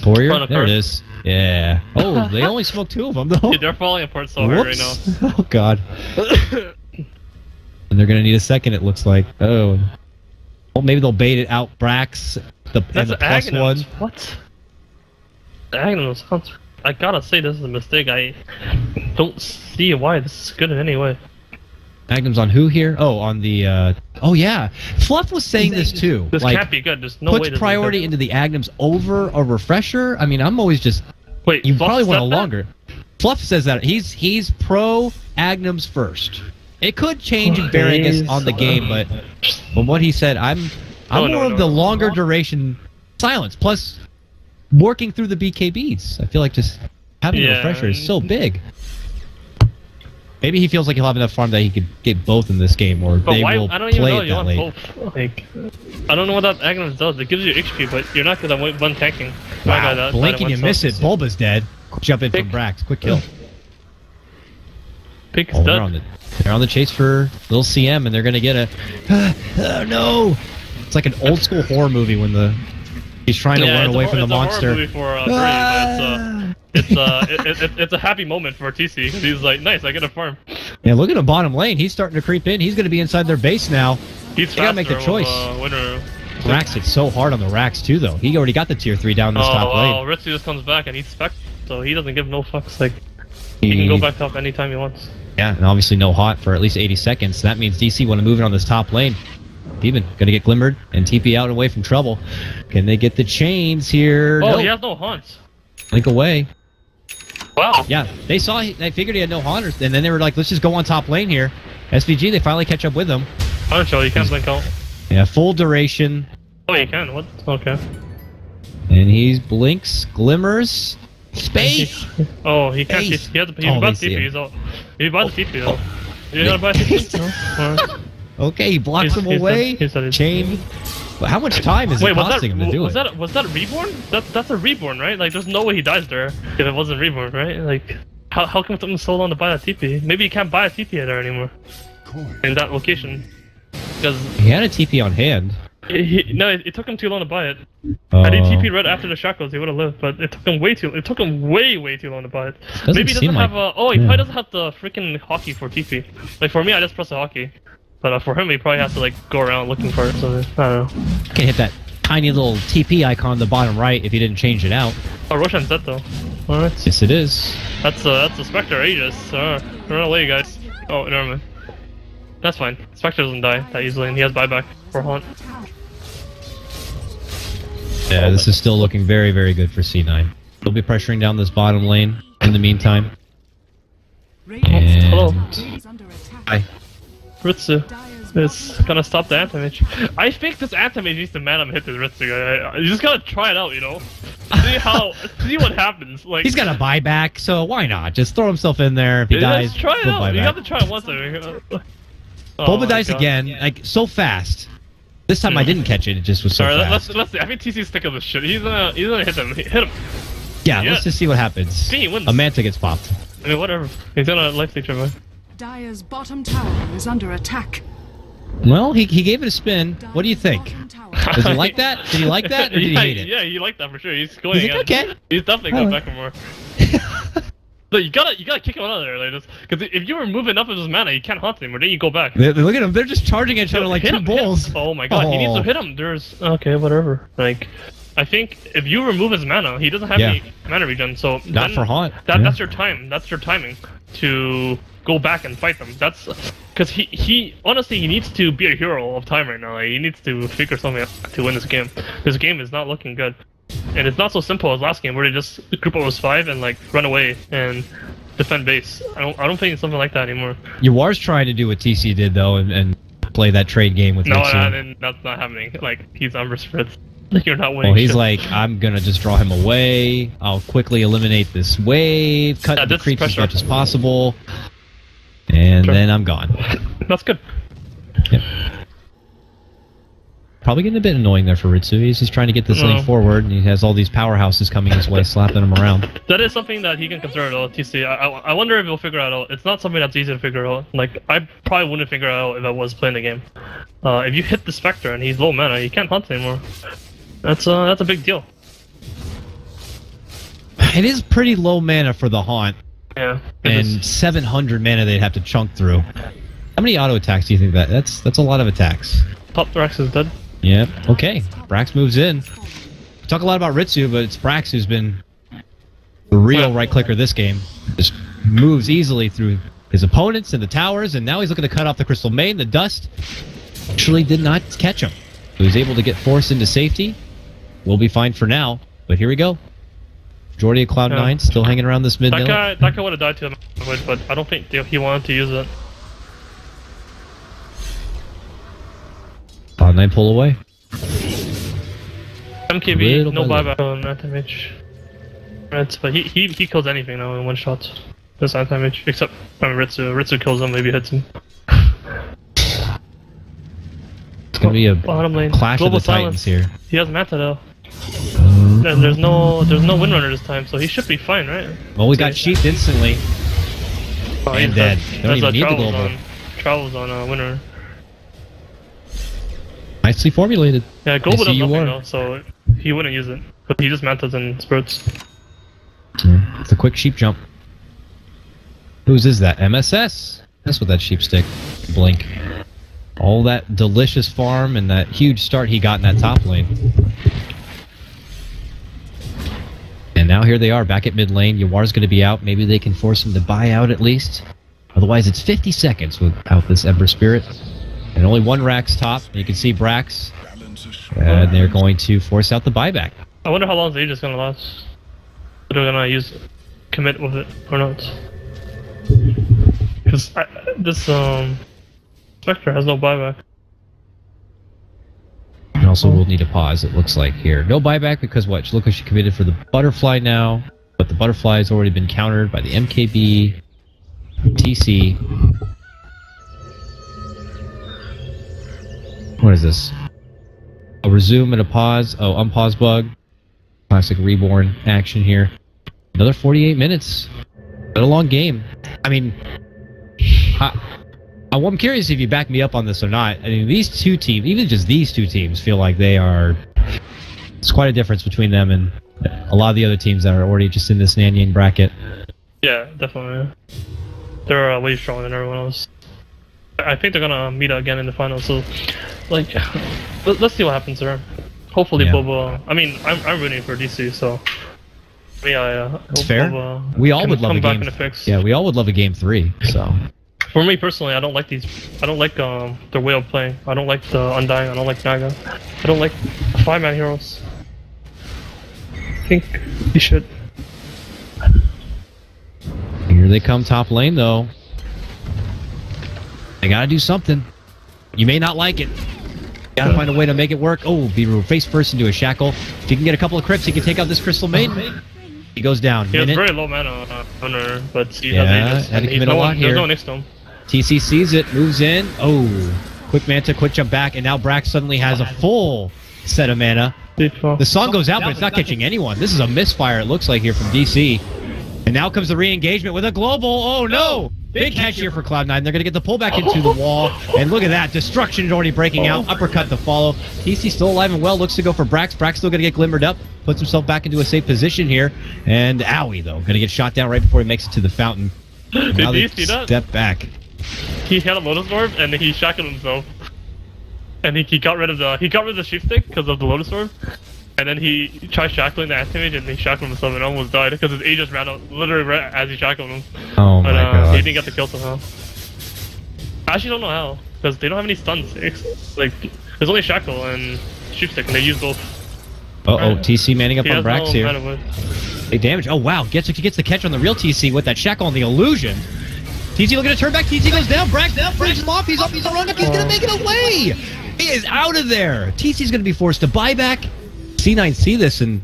Warrior? There it is. Yeah. Oh, they only smoked 2 of them, though. Dude, they're falling apart so hard right now. Oh, God. And they're going to need a second, it looks like. Oh. Well, maybe they'll bait it out Brax and the plus one. What? Aghanim sounds... I gotta say this is a mistake. I don't see why this is good in any way. Aghanim's on who here? Oh, on the, oh yeah. Fluff was saying this too. This like, can't be good. There's no way puts priority into the Aghanims over a Refresher? I mean, I'm always just... Wait, you probably want a longer... Fluff says that. He's pro Aghanims first. It could change in bearing on the game, but from what he said, I'm more of the longer duration silence. Plus, working through the BKBs. I feel like just having a Refresher is so big. Maybe he feels like he'll have enough farm that he could get both in this game, or they will play it that late. Both. Like, I don't know what that Aghanim does. It gives you HP, but you're not gonna one tanking. Wow, blink and you miss it. Bulba's dead. Jump in from Brax. Quick kill. Pick's dead. They're on the chase for little CM, and they're gonna get a... oh no! It's like an old school horror movie when he's trying to run away from the monster. It's a horror movie for it's a happy moment for TC, because he's like, nice, I get a farm. Yeah, look at the bottom lane. He's starting to creep in. He's gonna be inside their base now. He's gotta make the choice. Rax hits so hard on the Rax too, though. He already got the tier 3 down this top lane. Oh, Ritsu just comes back and he's spec, so he doesn't give no fucks. Like, he can go back top anytime he wants. Yeah, and obviously no hot for at least 80 seconds. So that means DC want to move it on this top lane. Demon gonna get glimmered and TP out and away from trouble. Can they get the chains here? Oh, he has no haunts. Link away. Wow. Yeah, they figured he had no haunters, and then they were like, let's just go on top lane here. SVG, they finally catch up with him. I'm sure you can't blink out. Yeah, full duration. Oh, you can. What? Okay. And he blinks, glimmers. Space! Oh, he can't. He had to. He's about to TP. He's out. He's about to TP though. You gotta buy TP? No? Okay, he blocks him away. Chain. But how much time is it costing him to do it? Was that a reborn? That's a reborn, right? Like, there's no way he dies there if it wasn't reborn, right? Like, how come it took him so long to buy that TP? Maybe he can't buy a TP there anymore. In that location. Because he had a TP on hand. No, it took him too long to buy it. Had he TP'd right after the shackles, he would have lived. But it took him way too long to buy it. Maybe he doesn't have a. Oh, he probably doesn't have the freaking hockey for TP. Like for me, I just press the hockey. But for him, he probably has to like go around looking for it. So I don't know. You can hit that tiny little TP icon on the bottom right if you didn't change it out. Oh, Roshan's dead though. Alright. Yes, it is. That's a Spectre Aegis. Run away, guys. Oh, never mind. That's fine. Spectre doesn't die that easily, and he has buyback for Haunt. Yeah, this is still looking very, very good for C9. They'll be pressuring down this bottom lane in the meantime. And... Hello. Hi. Ritsu. It's gonna stop the anti-mage. I think this anti-mage needs to man him hit this Ritsu. You just gotta try it out, you know? See what happens. Like, he's got a buyback, so why not? Just throw himself in there. If he dies, try it out. Buyback. You have to try it once. Bulba dies again, like, so fast. This time I didn't catch it, it just was so fast. Let's see. I think TC's sick of this shit. He's gonna hit him. Hit him. Yeah, let's just see what happens. A Manta gets popped. I mean, whatever. He's gonna life leech him. Dire's bottom tower is under attack. Well, he gave it a spin. What do you think? Does he like that? Did he like that, or did he hate it? Yeah, he liked that for sure. He's going again. Okay. He's definitely going back for more. But you gotta kick him out of there, like, because if you were moving up with his mana, you can't haunt anymore. Then you go back. Look at him; they're just charging each other like two bulls. Oh my god, he needs to hit him. There's okay, whatever. Like, I think if you remove his mana, he doesn't have any mana regen. So not for haunt. That's your time. That's your timing to go back and fight them. That's because he honestly he needs to be a hero of time right now. Like, he needs to figure something out to win this game. This game is not looking good. And it's not so simple as last game where they just group up as 5 and like run away and defend base. I don't think it's something like that anymore. Yawar's trying to do what TC did though and play that trade game with that's not happening. Like, he's Umber Spritz. Like you're not winning. Well, he's shit. like, I'm gonna just draw him away. I'll quickly eliminate this wave, cut the creeps as much as possible, and then I'm gone. That's good. Yep. Probably getting a bit annoying there for Ritsu. He's just trying to get this lane forward, and he has all these powerhouses coming his way, slapping him around. That is something that he can consider though, TC. I wonder if he'll figure it out. It's not something that's easy to figure out. Like, I probably wouldn't figure it out if I was playing the game. If you hit the Spectre and he's low mana, you can't hunt anymore. That's a big deal. It is pretty low mana for the haunt. Yeah. And 700 mana they'd have to chunk through. How many auto attacks do you think that's a lot of attacks? Top Thrax is dead. Yeah, okay. Brax moves in. We talk a lot about Ritsu, but it's Brax who's been the real right clicker this game. Just moves easily through his opponents and the towers, and now he's looking to cut off the Crystal Maiden. The dust actually did not catch him. So he's able to get forced into safety. We'll be fine for now, but here we go. Majority of Cloud9 still hanging around this mid lane. That guy would have died to him, but I don't think he wanted to use it. Cloud9 pull away. MKB, no buyback on anti-mage. Right, but he kills anything now in one shot. This anti-mage, except Ritsu. Ritsu kills him, maybe hits him. It's gonna be a clash of the Titans here. He has Manta though. And there's no Windrunner this time, so he should be fine, right? Well, we got sheeped instantly. Oh, and dead. Don't even need the global. Travels on Windrunner. Nicely formulated. Yeah, global does nothing though, so he wouldn't use it. But he just mantas and spurts. Yeah, it's a quick sheep jump. Whose is that? MSS. That's what that sheep stick. Blink. All that delicious farm and that huge start he got in that top lane. And now here they are back at mid lane. Yawar's going to be out. Maybe they can force him to buy out at least. Otherwise, it's 50 seconds without this Ember Spirit. And only one Rax top. You can see Brax. And they're going to force out the buyback. I wonder how long the Age is going to last. If they're going to commit with it or not. Because this Spectre has no buyback. And also we'll need a pause, it looks like here. No buyback because what? Look like she committed for the butterfly now. But the butterfly has already been countered by the MKB, TC. What is this? A resume and a pause. Oh, unpause bug. Classic reborn action here. Another 48 minutes. Been a long game. I mean, I'm curious if you back me up on this or not. I mean, these two teams, even just these two teams, feel like they are... It's quite a difference between them and a lot of the other teams that are already just in this Nanyang bracket. Yeah, definitely. They're way stronger than everyone else. I think they're gonna meet again in the finals, so... Like, let's see what happens there. Hopefully Boba... I mean, I'm rooting for DC, so... Yeah, I hope fair. Boba we all would love a game... Yeah, we all would love a game 3, so... For me personally, I don't like these. I don't like their way of playing. I don't like the Undying. I don't like Naga. I don't like 5-man heroes. I think you should. Here they come top lane though. They gotta do something. You may not like it. Gotta find a way to make it work. Oh, Beeru face first into a shackle. If he can get a couple of crypts, he can take out this Crystal Maiden. He goes down. He has very low mana on her, but he has Aegis. Had to commit a lot here. There's no next to him. TC sees it, moves in. Oh, quick Manta, quick jump back, and now Brax suddenly has a full set of mana. The song goes out, but it's not catching anyone. This is a misfire, it looks like, here from DC. And now comes the re-engagement with a global. Oh, no! Big catch here for Cloud9. They're going to get the pullback into the wall. And look at that. Destruction is already breaking out. Uppercut to follow. TC still alive and well. Looks to go for Brax. Brax still going to get glimmered up. Puts himself back into a safe position here. And Owie, though, going to get shot down right before he makes it to the fountain. Did you see that? Step back. He had a Lotus Orb and he shackled himself. And he got rid of the sheep stick because of the Lotus Orb. And then he tried shackling the anti-mage and he shackled himself and almost died because his Aegis ran out literally right as he shackled him. Oh my god. He didn't get the kill somehow. I actually don't know how, because they don't have any stuns. Like, there's only shackle and sheep stick and they use both. Uh-oh, TC manning up on Brax here. Big damage. Oh wow, he gets the catch on the real TC with that shackle on the illusion. TC looking to turn back, TC goes down, Brax brings him off, he's up, he's a run up, he's gonna make it away! He is out of there! TC's gonna be forced to buy back. C9 see this and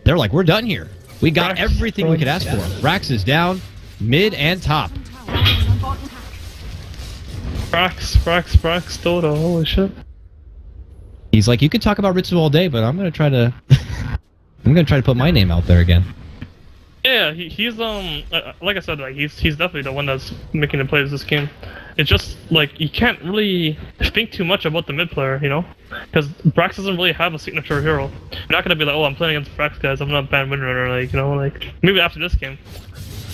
they're like, we're done here. We got everything we could ask for. Rax is down, mid and top. Brax, Dota, holy shit. He's like, you could talk about Ritsu all day, but I'm gonna try to put my name out there again. Yeah, he's like I said, like he's definitely the one that's making the plays this game. It's just like you can't really think too much about the mid player, you know, because Brax doesn't really have a signature hero. You're not gonna be like, oh, I'm playing against Brax guys, I'm not bad windrunner, like, you know, like maybe after this game.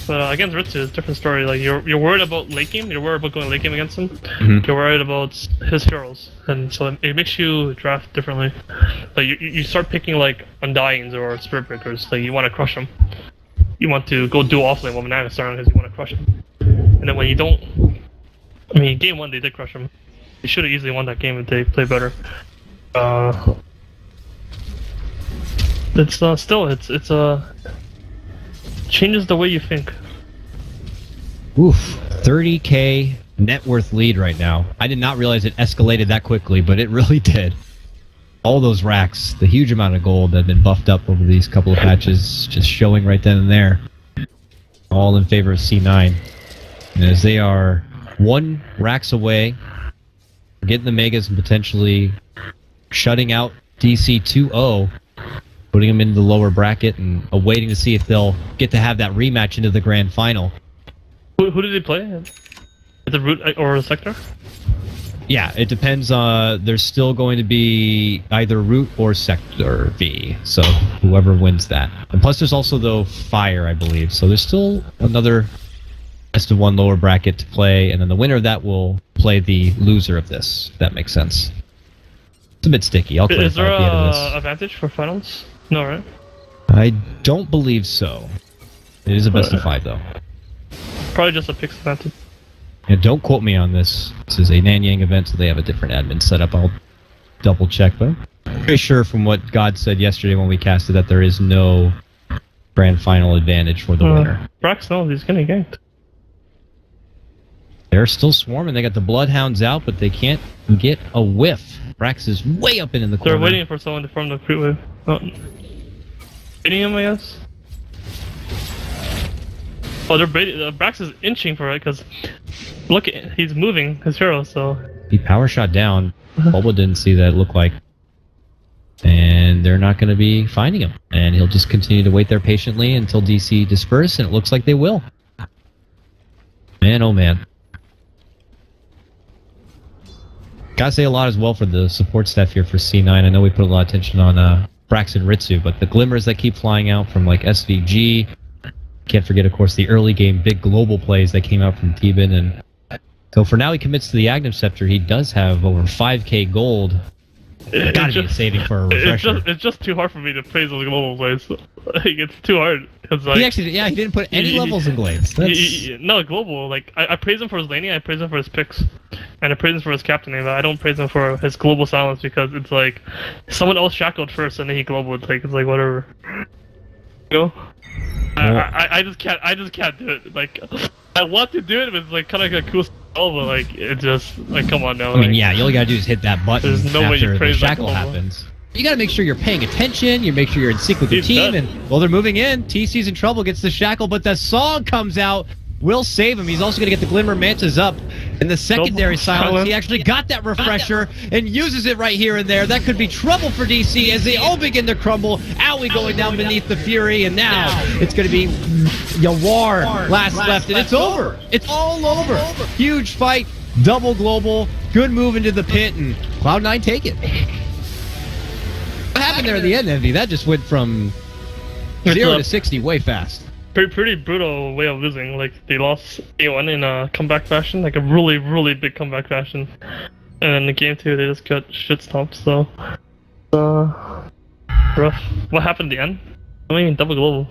But against Ritsu, it's a different story. Like you're worried about late game, you're worried about going late game against him. You're worried about his heroes, and so it makes you draft differently. Like you start picking like Undyings or Spirit Breakers. Like you want to crush them. You want to go dual offlane while Manana starting because you want to crush him. And then when you don't, I mean, game 1 they did crush him. They should have easily won that game if they played better. It's still changes the way you think. Oof, 30k net worth lead right now. I did not realize it escalated that quickly, but it really did. All those racks, the huge amount of gold that had been buffed up over these couple of patches, just showing right then and there. All in favor of C9. And as they are 1 racks away, getting the Megas and potentially shutting out DC 2-0, putting them into the lower bracket and awaiting to see if they'll get to have that rematch into the grand final. Who did they play? Is it Root or Sector? Yeah, it depends. There's still going to be either Root or Sector V, so whoever wins that. And plus there's also, though, Fire, I believe. So there's still another best of 1 lower bracket to play, and then the winner of that will play the loser of this, if that makes sense. It's a bit sticky. I'll clarify Is there at the end of this. advantage for finals? No, right? I don't believe so. It is a best of 5, though. Probably just a picks advantage. Yeah, don't quote me on this. This is a Nanyang event, so they have a different admin setup. I'll double check, but I'm pretty sure from what God said yesterday when we casted that there is no grand final advantage for the winner. Brax knows he's getting ganked. They're still swarming. They got the Bloodhounds out, but they can't get a whiff. Brax is way up in the corner. They're waiting for someone to form the creep wave. Oh. Baiting him, I guess? Oh, they're baiting. Brax is inching for it, because look, he's moving his hero, so... He power shot down. Bulba didn't see that, it looked like. And they're not going to be finding him. And he'll just continue to wait there patiently until DC disperse, and it looks like they will. Man, oh man. Gotta say a lot as well for the support staff here for C9. I know we put a lot of attention on Brax and Ritsu, but the glimmers that keep flying out from like SVG. Can't forget, of course, the early game big global plays that came out from T-Bin. And so for now he commits to the Agnem Scepter. He does have over 5k gold. Gotta be saving for a refresher. It's just too hard for me to praise those global plays. Like, it's too hard. Like, he actually, yeah, he didn't put any levels in Glades. No, global. Like, I praise him for his laning, I praise him for his picks, and I praise him for his captaining, but I don't praise him for his global silence because it's like someone else shackled first and then he globaled. Like, it's like whatever. You know? I just can't do it. Like, I want to do it, but it's like kind of like a cool style, but like it just like come on now. I mean, yeah, all you gotta do is hit that button. There's no way you after the praise shackle that happens. You gotta make sure you're paying attention. You make sure you're in sync with your team. And while they're moving in, TC's in trouble, gets the shackle, but the song comes out. Will save him. He's also going to get the Glimmer Mantas up. In the secondary silence, he actually got that refresher and uses it right here and there. That could be trouble for DC as they all begin to crumble. Owie going down beneath the Fury, and now it's going to be Yawar last left, and it's over. It's all over. Huge fight, double global, good move into the pit, and Cloud9 take it. What happened there at the end, Envy? That just went from 0 to 60 way fast. Pretty brutal way of losing. Like, they lost A1 in a comeback fashion, like a really, really big comeback fashion. And in the game 2, they just got shit stomped, so... rough. What happened at the end? I mean, double global.